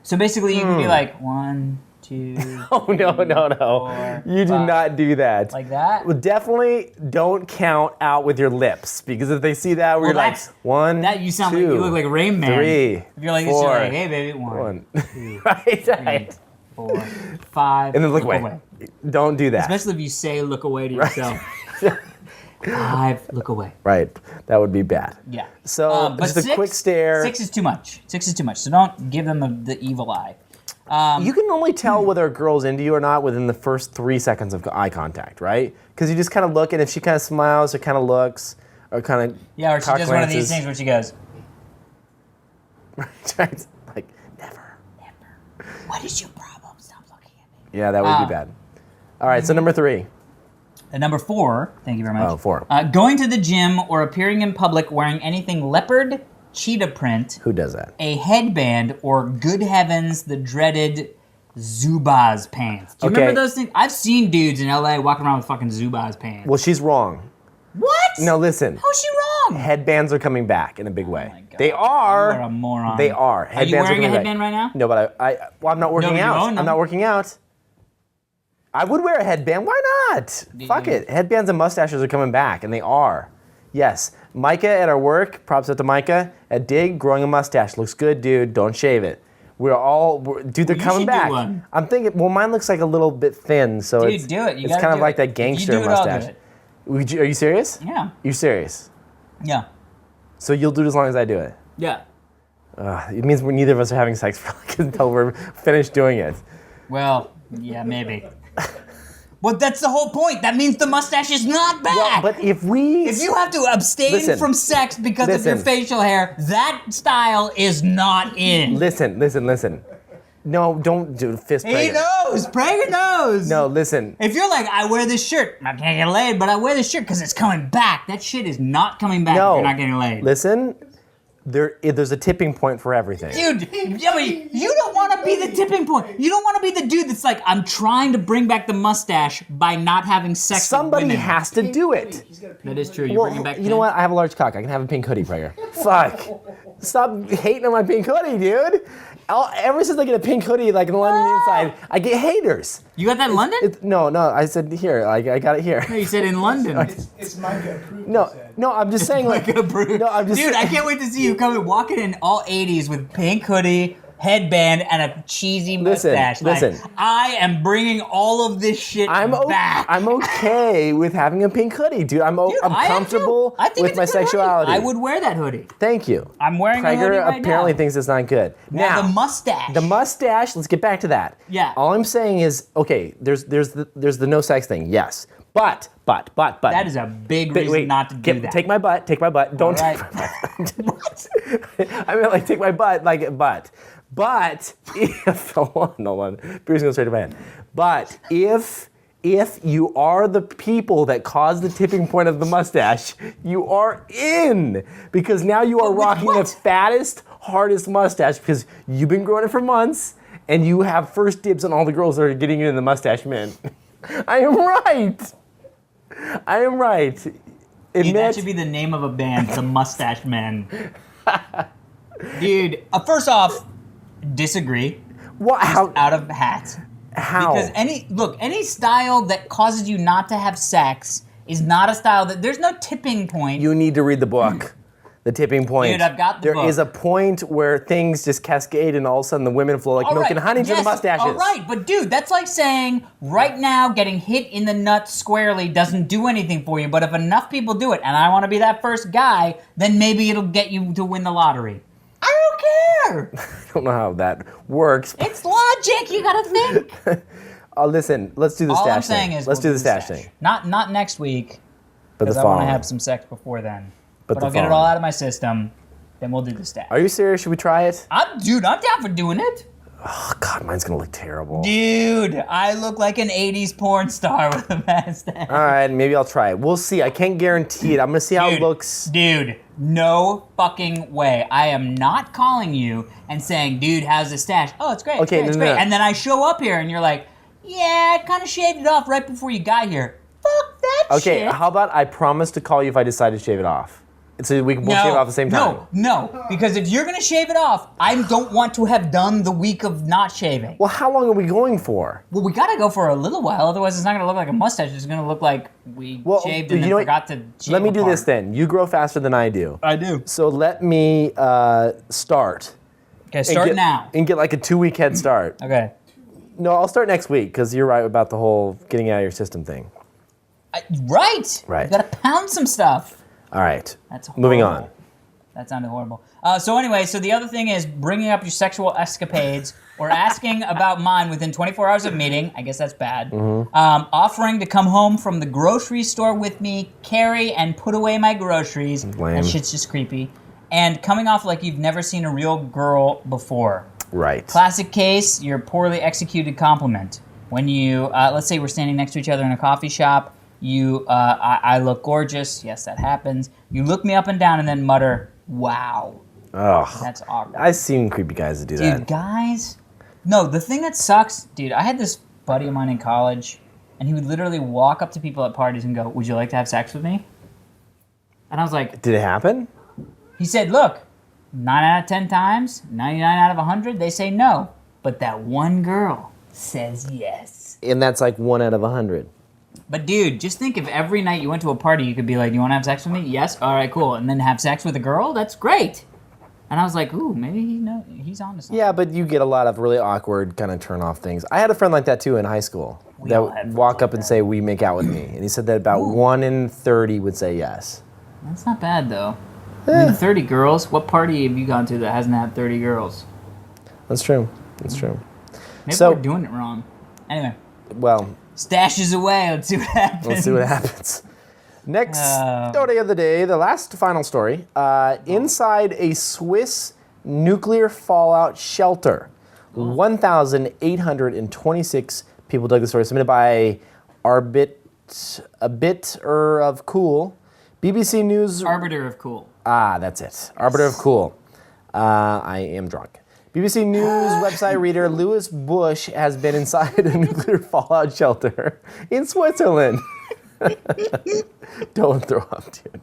So basically, you can be like, 1, 2, Oh, no. 4, You do 5. not do that. Like that? Well, definitely don't count out with your lips, because if they see that, you're like, that's- 1, That you sound 2, like you look like Rain Man. 3, If you're like this, 4, you're like, hey baby, 1, 1. Right. 3, 4, 5. And then look away. Don't do that. Especially if you say look away to yourself. 5, look away. Right. That would be bad. Yeah. So But just a quick stare. 6 is too much. 6 is too much. So don't give them the evil eye. You can normally tell whether a girl's into you or not within the first 3 seconds of eye contact, right? Because you just kind of look, and if she kind of smiles or kind of looks or kind of Yeah, or she does one of these things where she goes, Right. Like never. what is your problem? Stop looking at me. Yeah, that would be bad. All right, so number 3. And number 4, thank you very much. Oh, 4. Going to the gym or appearing in public wearing anything leopard, cheetah print, Who does that? a headband, or good heavens, the dreaded Zubaz pants. Do you Okay. remember those things? I've seen dudes in LA walking around with fucking Zubaz pants. Well, she's wrong. What? No, listen. How's she wrong? Headbands are coming back in a big way. my God. They are. You're a moron. They are. Are you Headbands wearing a coming back. headband right now? No, but well, I'm not working you out. own them. I'm not working out. I would wear a headband. Why not? Fuck it. Headbands and mustaches are coming back, and they are. Yes. Micah at our work, props up to Micah, at Dig, growing a mustache. Looks good, dude. Don't shave it. Dude, they're you coming should do back. one. I'm thinking, well, mine looks like a little bit thin, so Dude, it's, do it. You it's gotta kind of do like it. that If gangster you do it, I'll do mustache. it. Are you serious? Yeah. You're serious? Yeah. So you'll do it as long as I do it? Yeah. It means neither of us are having sex for until we're finished doing it. Well, yeah, maybe. Well, that's the whole point. That means the mustache is not back. Well, but if you have to abstain Listen. from sex because of your Listen. facial hair, that style is not in. Listen. No, don't do fist He Prager. knows. Prager knows. No, listen. If you're like, I wear this shirt, I can't get laid, but I wear this shirt because it's coming back. That shit is not coming back No. if you're not getting laid. Listen, there's a tipping point for everything. Dude, I mean, you don't want to be the tipping point. You don't want to be the dude that's like, I'm trying to bring back the mustache by not having sex Somebody with women. has to do it. That is true. You're bringing back you know what? I have a large cock. I can have a pink hoodie, Prager. Fuck. Stop hating on my pink hoodie, dude. Ever since I get a pink hoodie, like in the London inside, I get haters. You got that in London? No, I said here. I got it here. No, you said in London. It's Micah approved. No, I'm just saying like. No, I'm just. Dude, I can't wait to see you walking in all 80s with pink hoodie, headband, and a cheesy mustache. Listen. I am bringing all of this shit back. I'm okay with having a pink hoodie, dude. I'm comfortable with my sexuality. I would wear that hoodie. Thank you. I'm wearing a hoodie right now. apparently thinks it's not good. Now, the mustache. The mustache. Let's get back to that. Yeah. All I'm saying is, okay. There's the no sex thing. Yes. But. That is a big reason not to do that. Take my butt. Don't take my butt. What? I mean, like, take my butt, like, butt. But if hold on, beer's going straight to my head. But if you are the people that cause the tipping point of the mustache, you are in, because now you are rocking the fattest, hardest mustache because you've been growing it for months and you have first dibs on all the girls that are getting in the mustache men. I am right. Dude, that should be the name of a band, the Mustache Men. Dude, first off, disagree. What? How? Out of hat. How? Because any style that causes you not to have sex is not a style that there's no tipping point. You need to read the book. The tipping point. Dude, I've got the book. There is a point where things just cascade and all of a sudden the women flow like milk and honey to the mustaches. All right, but dude, that's like saying right now getting hit in the nuts squarely doesn't do anything for you, but if enough people do it, and I want to be that first guy, then maybe it'll get you to win the lottery. I don't care. I don't know how that works. It's logic. You gotta think. Listen, let's do the All stash I'm saying thing. is Let's we'll do the stash thing. Not next week, But the because I want to following. have some sex before then. But the I'll get it all following. out of my system. Then we'll do the stash. Are you serious? Should we try it? I'm down for doing it. Oh, God, mine's going to look terrible. Dude, I look like an 80s porn star with a mustache. All right, maybe I'll try it. We'll see. I can't guarantee it. I'm going to see how it looks. Dude, no fucking way. I am not calling you and saying, dude, how's the stash? Oh, it's great. Okay, it's great. And then I show up here and you're like, yeah, I kind of shaved it off right before you got here. Fuck that shit. Okay, how about I promise to call you if I decide to shave it off? So we can both shave it off at the same time. No, because if you're gonna shave it off, I don't want to have done the week of not shaving. Well, how long are we going for? Well, we gotta go for a little while, otherwise it's not gonna look like a mustache. It's gonna look like we shaved and then forgot to shave. Let me do this then. You grow faster than I do. I do. So let me start. Okay, start now. And get like a 2-week head start. Okay. No, I'll start next week because you're right about the whole getting out of your system thing. Right. Right. You gotta pound some stuff. All right. That's horrible. Moving on. That sounded horrible. So anyway, so the other thing is bringing up your sexual escapades or asking about mine within 24 hours of meeting. I guess that's bad. Mm-hmm. Offering to come home from the grocery store with me, carry and put away my groceries. Lame. That shit's just creepy. And coming off like you've never seen a real girl before. Right. Classic case, your poorly executed compliment. When you, let's say we're standing next to each other in a coffee shop, I look gorgeous. Yes, that happens. You look me up and down and then mutter, wow. Ugh. That's awkward. I've seen creepy guys that do that. Dude, guys. No, the thing that sucks, dude, I had this buddy of mine in college, and he would literally walk up to people at parties and go, would you like to have sex with me? And I was like, Did it happen? he said, look, 9 out of 10 times, 99 out of 100, they say no. But that one girl says yes. And that's like 1 out of 100. But dude, just think if every night you went to a party, you could be like, you want to have sex with me? Yes? All right, cool. And then have sex with a girl? That's great. And I was like, ooh, maybe he's on to something. Yeah, but you get a lot of really awkward kind of turn off things. I had a friend like that too in high school. We all had That friends walk like up and say, "Will you make out with me?" And he said that about 1 in 30 would say yes. That's not bad, though. I mean, 30 girls? What party have you gone to that hasn't had 30 girls? That's true. That's true. Maybe So- we're doing it wrong. Anyway, Well, stashes away. Let's see what happens. let's see what happens. Next story of the day, the last final story. Inside a Swiss nuclear fallout shelter, 1,826 people dug the story. Submitted by Arbiter of Cool. BBC News. Arbiter of cool. That's it. Arbiter of Cool. I am drunk. BBC News website reader Lewis Bush has been inside a nuclear fallout shelter in Switzerland. Don't throw up, dude.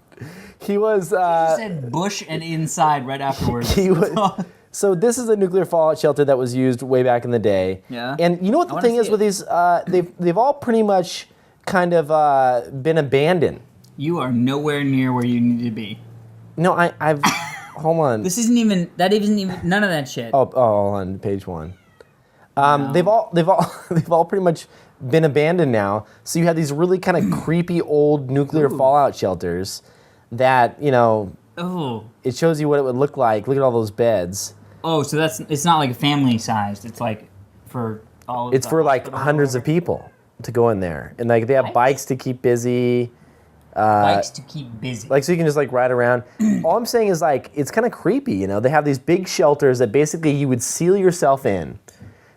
He was. You said Bush and inside right afterwards. He was. So this is a nuclear fallout shelter that was used way back in the day. Yeah. And you know what I the wanna thing is see with it. these? They've all pretty much kind of been abandoned. You are nowhere near where you need to be. No, I've. Hold on. This isn't even. That isn't even. None of that shit. Oh, on page 1. They've all pretty much been abandoned now. So you have these really kind of creepy old nuclear fallout shelters that Oh. it shows you what it would look like. Look at all those beds. Oh, so it's not like family sized. It's like for all. Of It's the for like hospital. hundreds of people to go in there, and like they have Bikes? bikes to keep busy. Bikes to keep busy. Like so you can just like ride around. All I'm saying is like it's kind of creepy. They have these big shelters that basically you would seal yourself in.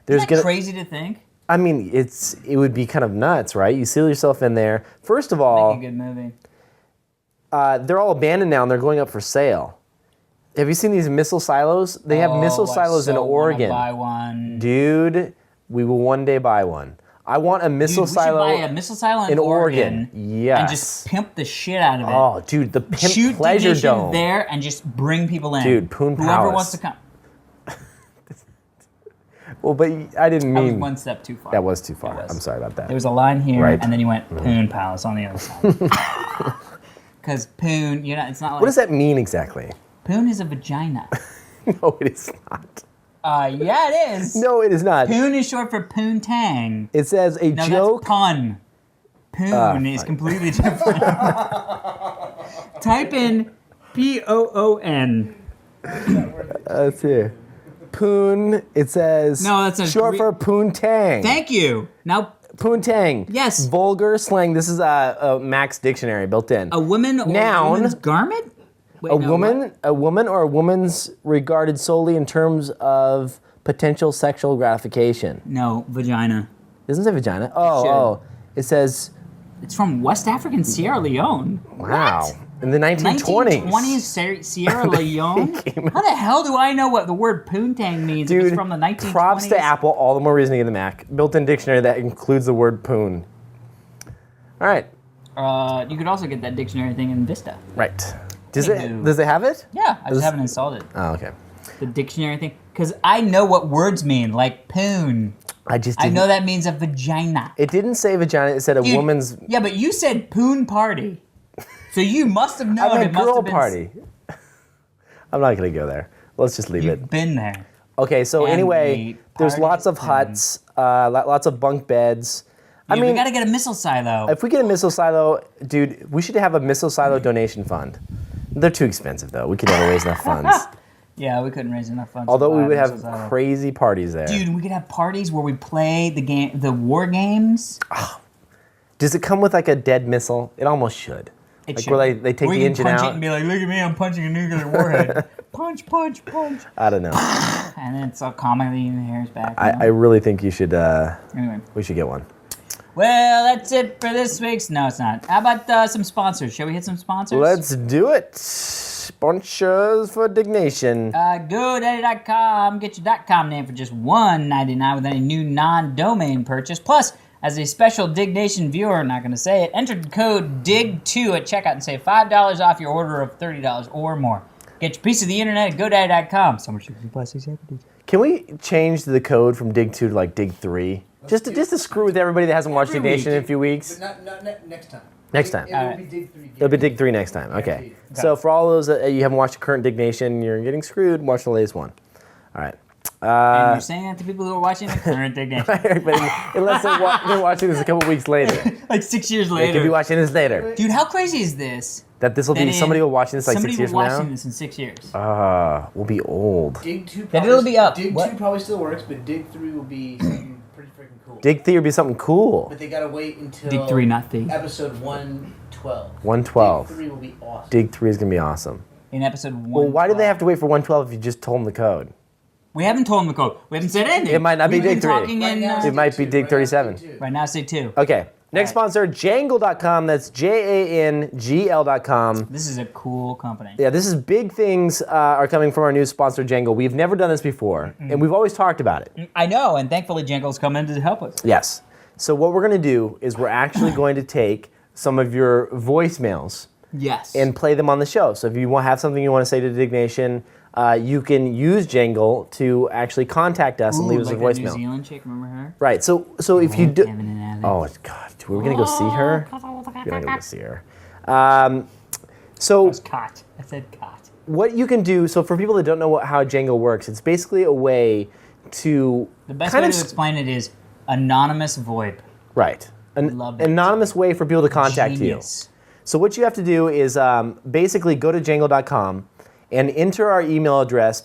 Isn't that crazy to think? I mean, it would be kind of nuts, right? You seal yourself in there. First of all, Make a good movie. they're all abandoned now and they're going up for sale. Have you seen these missile silos? They have missile silos in Oregon. Buy one. Dude, we will one day buy one. I want a missile Dude, we silo. should buy a missile silo in Oregon. Yes. And just pimp the shit out of it. Oh, dude, the Pimp Shoot Pleasure Diggnation Dome. there and just bring people in. Dude, Poon Whoever Palace. wants to come. Well, but I didn't I was mean one step too far. that was too far. It was. I'm sorry about that. There was a line here, Right. and then you went Poon Palace on the other side. Because Poon, it's not like. What does that mean exactly? Poon is a vagina. No, it is not. Yeah, it is. No, it is not. Poon is short for Poontang. It says a No, joke. that's pun. Poon is completely different. Type in Poon. Let's see. Poon. It says. No, that's a short for poontang. Thank you. Now, Poontang. Yes. Vulgar slang. This is a Max dictionary built in. a woman or Noun. a woman's garment? Wait, A no, woman, what? a woman or a woman's regarded solely in terms of potential sexual gratification. No, vagina. It doesn't say vagina. Should. Oh. It says, It's from West African Sierra Leone. wow. In the 1920s. 1920s Sierra Leone? How the hell do I know what the word poontang means if Dude, it's from the 1920s? props to Apple. All the more reason to get the Mac. Built-in dictionary that includes the word poon. All right. You could also get that dictionary thing in Vista. Right. Does Anywho. it have it? Yeah, I just haven't installed it. Oh, okay. The dictionary thing. Because I know what words mean, like poon. I just I didn't. know that means a vagina. It didn't say vagina. It said a Dude, woman's. Yeah, but you said poon party. So you must have known I meant it must girl have been. party. I'm not going to go there. Let's just leave it. You've been there. Okay, so And anyway, the there's party lots of is huts, lots of bunk beds. I Dude, mean, we gotta get a missile silo. if we get a missile silo, dude, we should have a missile silo donation fund. They're too expensive, though. We could never raise ance funds. Yeah, we couldn't raise enough funds. to Although buy we a would have missile silo. crazy parties there. Dude, we could have parties where we play the war games. Does it come with like a dead missile? It almost should. It Like should. where they take Or the you can engine punch it out. and be like, look at me, I'm punching a nuclear warhead. Punch, punch, punch. I don't know. And then it's all comically in the hair's back. I really think you should. Anyway. We should get one. Well, that's it for this week's. No, it's not. How about some sponsors? Shall we hit some sponsors? Let's do it. Sponsors for Diggnation. GoDaddy.com. Get your .com name for just $1.99 with any new non-domain purchase. Plus, as a special Diggnation viewer, I'm not going to say it, enter the code DIG2 at checkout and save $5 off your order of $30 or more. Get your piece of the internet at GoDaddy.com. So much plastic safety. Can we change the code from Dig 2 to like Dig 3? Just to screw with everybody that hasn't watched Every Diggnation week. in a few weeks. But not next time. Next time. It will be Dig 3. It'll be Dig 3 next time. Okay. Guaranteed. So for all those that you haven't watched the current Diggnation, you're getting screwed. Watch the latest one. All right. And you're saying that to people who are watching the current Diggnation. But unless they're watching this a couple weeks later. Like 6 years They could be later. watching this later. Dude, how crazy is this? That this will That be somebody in- will watching this like 6 Somebody years will from watching now. this in 6 years. We'll be old. Dig 2 Then it'll be up. Dig What? 2 probably still works, but Dig 3 will be something pretty freaking cool. Dig 3 would be something cool. But they gotta wait until Dig 3, not the. episode 112. 112. Dig 3 will be awesome. Dig 3 is gonna be awesome. In episode 1. Well, why do they have to wait for 112 if you just told them the code? We haven't told them the code. We haven't said anything. It might not be We've been Dig 3. talking Right in, now, it's It might be Dig Dig 2. Right now, it's 37. Dig 2. right now, say 2. Okay. Next All right. sponsor, Jangle.com. That's JANGL.com. This is a cool company. Yeah, this is big things are coming from our new sponsor, Jangle. We've never done this before, and we've always talked about it. I know, and thankfully Jangle's come in to help us. Yes. So what we're going to do is we're actually going to take some of your voicemails Yes. and play them on the show. So if you have something you want to say to Diggnation, you can use Jangle to actually contact us and leave us a That New voicemail. Zealand chick, remember her? Right. So if you do, Kevin and Alex. oh God, dude, we're gonna go see her. We're gonna go see her. It So was cot. I said cot. what you can do, so for people that don't know how Jangle works, it's basically a way to The best kind way of to explain it is anonymous VoIP. right, an Love it. anonymous way for people to contact Genius. you. So what you have to do is basically go to jangle.com and enter our email address,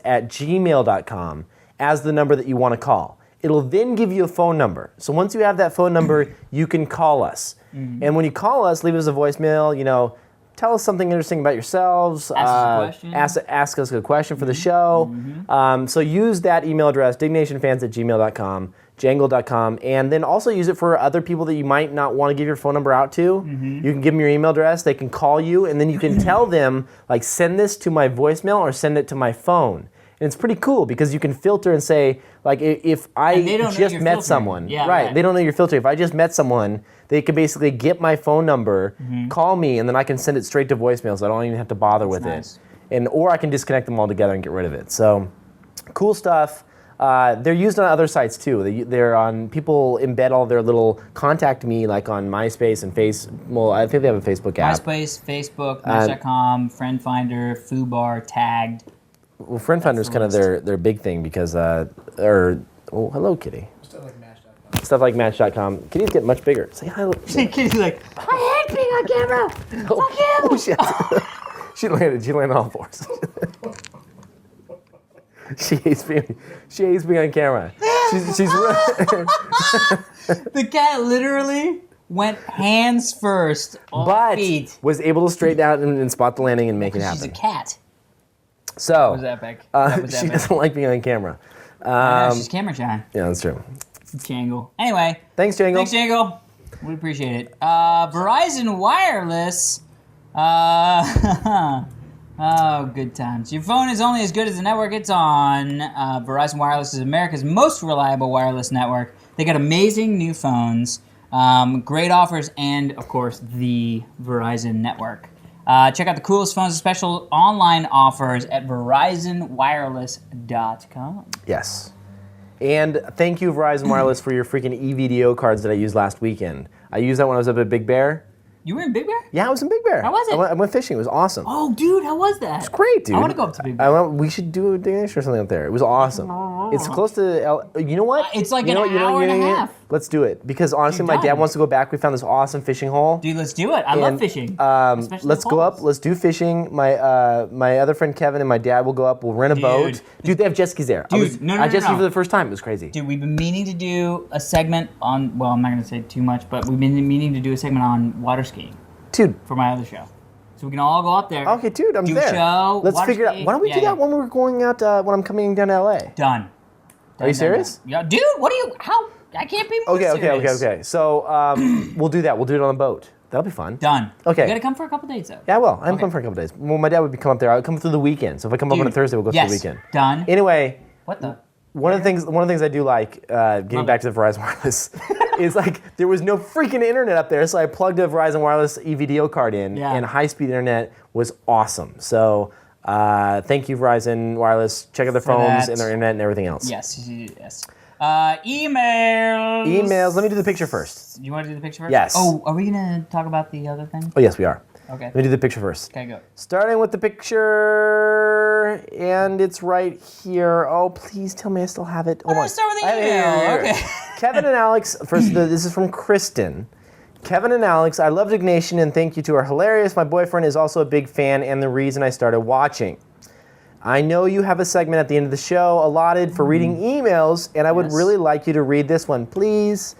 dignationfans@gmail.com, as the number that you want to call. It'll then give you a phone number. So once you have that phone number, you can call us. And when you call us, leave us a voicemail, tell us something interesting about yourselves. Ask us a question. Ask us a question for the show. So use that email address, dignationfans@gmail.com, jangle.com, and then also use it for other people that you might not want to give your phone number out to. You can give them your email address, they can call you, and then you can tell them, like, send this to my voicemail or send it to my phone. And it's pretty cool because you can filter and say, like, if I they don't know just you're met filtering. someone, Yeah, right, right. they don't know you're filtering. If I just met someone, they can basically get my phone number, call me, and then I can send it straight to voicemail, so I don't even have to bother with nice. it. Or I can disconnect them all together and get rid of it. So, cool stuff. They're used on other sites too. They're on, people embed all their little contact me, like on MySpace and well, I think they have a Facebook app. MySpace, Facebook, Match.com, Friend Finder, Foobar, Tagged. Well, Friend Finder's kind of their big thing because, hello, Kitty. Stuff like Match.com. Stuff like Match.com. Kitty's getting much bigger. Say hi. Kitty's like, I hate being on camera. Fuck you. Oh, shit. She landed on all fours. She hates being on camera. She's The cat literally went hands first on but feet. was able to straighten out and spot the landing and make it happen. She's a cat. So That was epic. That was she epic. doesn't like being on camera. I know, she's camera shy. Yeah, that's true. Jangle. Anyway. Thanks, Jangle. Thanks, Jangle. We appreciate it. Verizon Wireless. Oh, good times. Your phone is only as good as the network it's on. Verizon Wireless is America's most reliable wireless network. They got amazing new phones, great offers, and, of course, the Verizon network. Check out the coolest phones and special online offers at verizonwireless.com. Yes. And thank you, Verizon Wireless, for your freaking eVDO cards that I used last weekend. I used that when I was up at Big Bear. You were in Big Bear? Yeah, I was in Big Bear. How was it? I went fishing. It was awesome. Oh, dude, how was that? It's great, dude. I want to go up to Big Bear. We should do a Diggnation or something up there. It was awesome. It's close to, you know what? It's like You know an what? hour and a half. Let's do it. Because honestly, Dude, my dad done. wants to go back. We found this awesome fishing hole. Dude, let's do it. I love And, fishing. Especially let's the go up. poles. Let's do fishing. My other friend Kevin and my dad will go up. We'll rent a boat. Dude, they have jet skis there. Dude, no, I jet ski no. for the first time. It was crazy. Dude, we've been meaning to do a segment on, well, I'm not going to say too much, but we've been meaning to do a segment on water skiing Dude. for my other show. So we can all go up there. Okay, dude, I'm do there. a show. Let's water figure it out. ski. Why don't we Yeah, do that yeah. when we're going out, when I'm coming down to LA? Done. Are you serious? Yeah, dude, what are you, how, I can't be more Okay. serious. So we'll do that. We'll do it on a boat. That'll be fun. Done. Okay. You got to come for a couple days, though. Yeah, I will. I'm Okay. coming for a couple days. Well, my dad would come up there. I would come through the weekend. So if I come up on a Dude, Thursday, we'll go yes, through the weekend. Done. Anyway, What the? one of the things I do like, getting back to the Verizon Wireless, is like there was no freaking internet up there, so I plugged a Verizon Wireless eVDO card in, Yeah. and high-speed internet was awesome. So thank you, Verizon Wireless. Check out their phones that. and their internet and everything else. Yes. Emails. Emails. Let me do the picture first. You want to do the picture first? Yes. Oh, are we going to talk about the other thing? Oh, yes, we are. Okay. Let me do the picture first. Okay, go. Starting with the picture, and it's right here. Oh, please tell me I still have it. Oh, Let's start with the I have it email. here. Okay. Kevin and Alex, this is from Kristen. Kevin and Alex, I love Diggnation and thank you to our hilarious. My boyfriend is also a big fan and the reason I started watching. I know you have a segment at the end of the show allotted for reading emails, and I would Yes. really like you to read this one, please.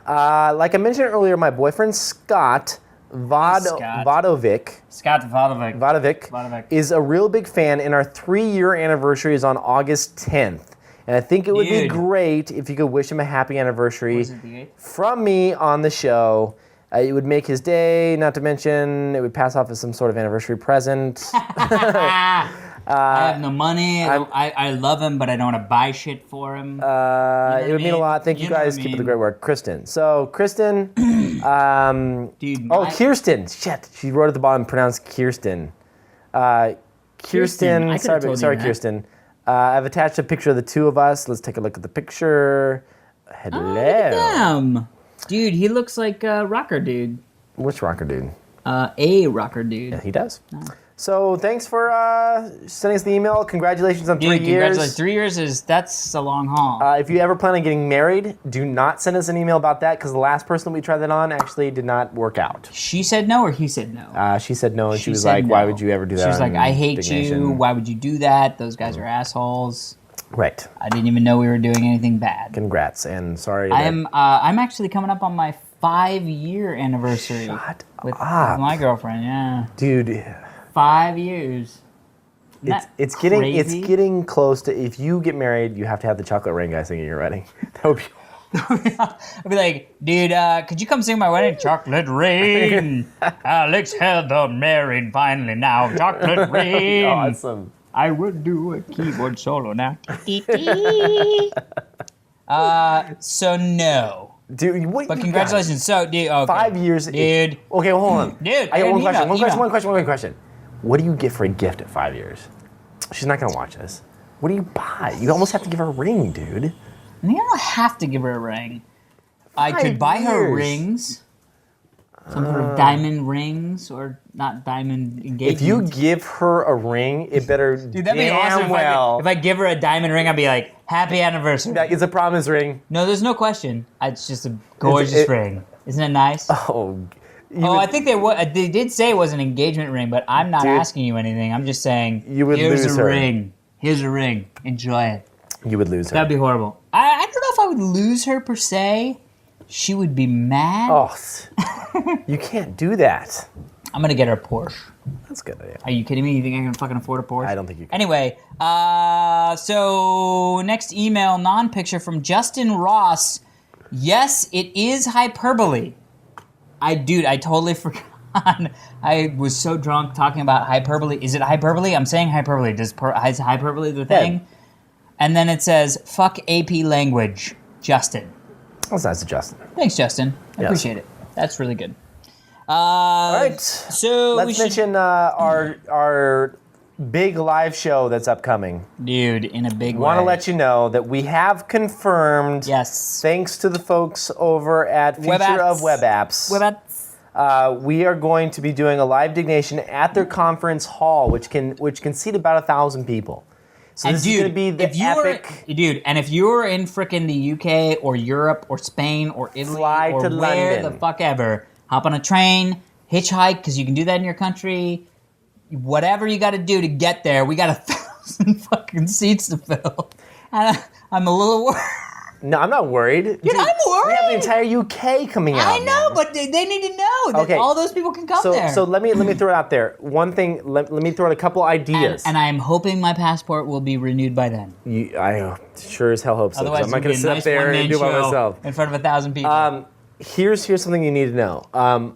Like I mentioned earlier, my boyfriend Scott Vodovic Scott Vodovic. is a real big fan, and our 3-year anniversary is on August 10th. And I think it would be Dude. great if you could wish him a happy anniversary Was it the 8th? from me on the show. It would make his day, not to mention it would pass off as some sort of anniversary present. I have no money. I love him, but I don't want to buy shit for him. It would mean a lot. Thank you You know what guys. I Keep up the mean. great work. Kristen. So, Kristen, Dude. Oh, Kirsten. Shit. She wrote at the bottom, pronounced Kirsten. Kirsten. I could've told you Sorry, that. Kirsten. I've attached a picture of the two of us. Let's take a look at the picture. Hello. Oh, look at them. Dude, he looks like a rocker dude. Which rocker dude? A rocker dude. Yeah, he does. So thanks for sending us the email. Congratulations on 3 Dude, years. congratulations. 3 years that's a long haul. If you ever plan on getting married, do not send us an email about that because the last person we tried that on actually did not work out. She said no or he said no? She said no, and she was said like, no. why would you ever do that? She was like, on I hate Diggnation?" you. Why would you do that? Those guys are assholes. Right. I didn't even know we were doing anything bad. Congrats, and sorry. I'm actually coming up on my 5-year anniversary Shut with up. my girlfriend. Yeah, Dude, 5 years. Isn't that it's crazy? getting close to, if you get married, you have to have the chocolate rain guy singing your wedding. That would be I'd be like, dude, could you come sing my wedding? Chocolate rain. Alex Heather married finally now. Chocolate rain. awesome. I would do a keyboard solo now. So no. Dude, what? But you congratulations. So, dude, okay. 5 years. Dude. Okay, well, hold on. Dude, I got one question. email. One question. What do you get for a gift at 5 years? She's not gonna watch this. What do you buy? You almost have to give her a ring, dude. I think I don't have to give her a ring. I could buy her years. rings. Some sort of diamond rings or not diamond engagement. If you give her a ring, it better Dude, that'd be damn awesome. well. If I give her a diamond ring, I'd be like, happy anniversary. It's a promise ring. No, there's no question. It's just a gorgeous it- ring. Isn't it nice? Oh. I think they did say it was an engagement ring, but I'm not Dude, asking you anything. I'm just saying, you would here's lose a her. ring. Here's a ring. Enjoy it. You would lose her. That'd be horrible. I don't know if I would lose her per se. She would be mad. Oh, you can't do that. I'm gonna get her a Porsche. That's a good idea. Are you kidding me? You think I can fucking afford a Porsche? I don't think you can. Anyway, so next email, non-picture from Justin Ross. Yes, it is hyperbole. I totally forgot. I was so drunk talking about hyperbole. Is it hyperbole? I'm saying hyperbole. Is hyperbole the thing? Yeah. And then it says, fuck AP language, Justin. That's nice of Justin. Thanks, Justin. I Yes. appreciate it. That's really good. All right. So Let's mention our big live show that's upcoming. Dude, in a big way. Want to let you know that we have confirmed, Yes. thanks to the folks over at Future Web of Apps. Web Apps, we are going to be doing a live Diggnation at their conference hall, which can seat about 1,000 people. So And this dude, is going to be the epic. And if you're in frickin' the UK or Europe or Spain or Italy Fly or to where London. the fuck ever, hop on a train, hitchhike, because you can do that in your country. Whatever you got to do to get there, we got 1,000 fucking seats to fill. And I'm a little worried. No, I'm not worried. Dude, I'm We have the worried. entire UK coming out. I know, man. but they need to know that Okay. all those people can come there. So let me throw it out there. One thing, let me throw out a couple ideas. and I'm hoping my passport will be renewed by then. I sure as hell hope so. 'Cause Otherwise, I'm not it'll going be to a sit nice up there one-man and do it by show myself. in front of 1,000 people. Here's something you need to know.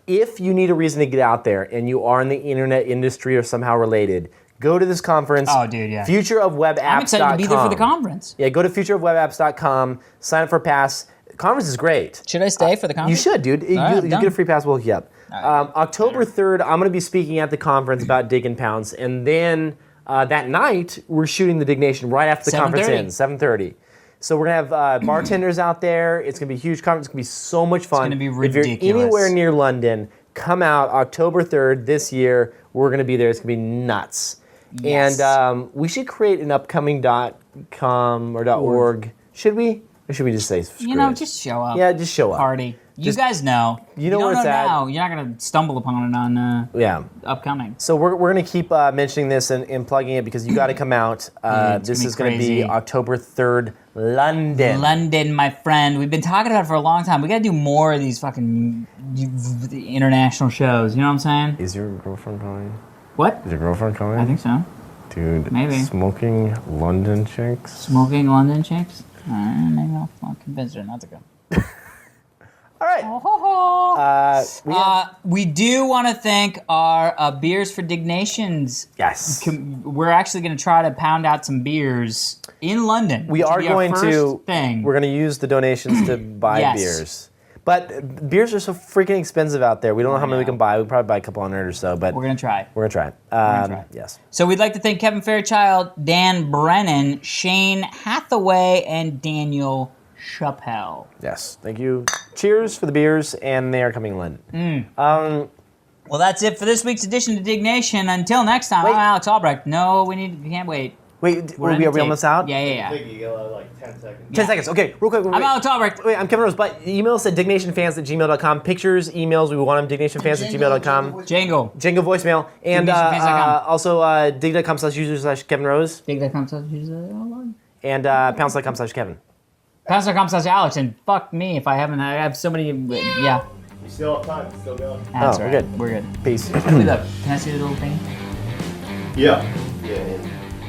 If you need a reason to get out there and you are in the internet industry or somehow related, go to this conference. Oh, dude, yeah. Futureofwebapps.com. I'm excited to be there for the conference. Yeah, go to futureofwebapps.com, sign up for a pass. The conference is great. Should I stay for the You conference? should, dude. You right, get a free pass, we'll hook you up. right. October 3rd, I'm going to be speaking at the conference about Dig and Pounce. And then that night, we're shooting the Diggnation right after the conference 7:30. ends, 7:30. So we're going to have bartenders out there. It's going to be a huge conference. It's going to be so much fun. gonna be If you're ridiculous. anywhere near London, come out October 3rd this year. We're going to be there. It's going to be nuts. Yes. And we should create an upcoming .com or .org. Should we? Or should we just say screw it? Just show up. Yeah, just show up. Party. You Just- guys know. You know don't where it's know at. now. You're not going to stumble upon it on Yeah. upcoming. So we're going to keep mentioning this and plugging it because you got to come out. it's This gonna be is going to be crazy. October 3rd, London. London, my friend. We've been talking about it for a long time. We got to do more of these fucking international shows. You know what I'm saying? Is your girlfriend coming? What? Is your girlfriend coming? I think so. Dude, Maybe. smoking London chicks? Smoking London chicks? Maybe I'll convince her not to go. All right. We do want to thank our Beers for Dignations. Yes. We're actually going to try to pound out some beers in London. We which will are be our going first to. thing. We're going to use the donations to buy Yes. beers. But beers are so freaking expensive out there. We don't know how many we can buy. We can probably buy a couple hundred or so, but We're gonna try. we're gonna try. try. Yes. So we'd like to thank Kevin Fairchild, Dan Brennan, Shane Hathaway, and Daniel Chappelle. Yes. Thank you. Cheers for the beers, and they are coming in London. Well, that's it for this week's edition of Diggnation. Until next time, Wait. I'm Alex Albrecht. No, we can't wait. Wait, We're are in we the tape. almost out? Yeah. You got like 10 seconds. 10 seconds. Okay, real quick. I'm Wait. Alex Albrecht. Wait, I'm Kevin Rose, but email us at dignationfans@gmail.com. Pictures, emails, we want them, dignationfans@gmail.com. Jangle. Jingle voicemail. And Dignationfans.com. also dig.com/user/Kevin Rose. Dig.com/Alex. And pounds.com/Kevin. Pass.com/Alex. And fuck me if I have so many. Yeah. You still have time. Still going. That's we're right. good. We're good. Peace. Look, can I see the little thing? Yeah.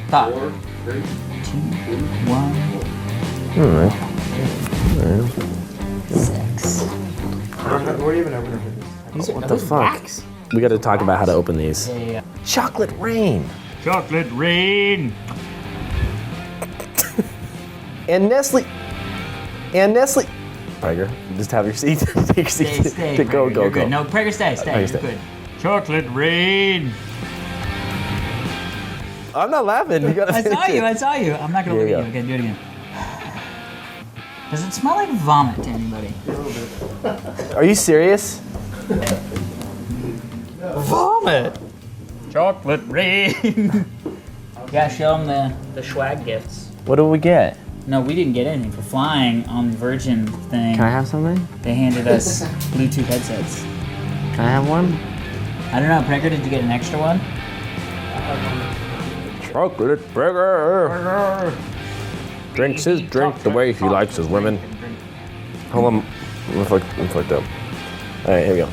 Thought. 4, 3. 2, 1. Alright. 6. Where do you even open it? What the fuck? We gotta talk about how to open these. Yeah. Chocolate rain. Chocolate rain. And Nestle. Prager, just have your seat. Take your seat. Stay. Go, Prager, go, you're go. good. No, Prager, stay. Prager, You're stay. good. Chocolate rain. I'm not laughing. You gotta I finish it. saw you. I'm not gonna Here look you at you. Okay, do it again. Does it smell like vomit to anybody? Are you serious? Vomit. Chocolate rain. Yeah, show them the swag gifts. What do we get? No, we didn't get anything for flying on the Virgin thing. Can I have something? They handed us Bluetooth headsets. Can I have one? I don't know, Prager, did you get an extra one? Chocolate burger. Drinks his drink the way he likes his women. Hold on. I'm fucked up. Alright, here we go.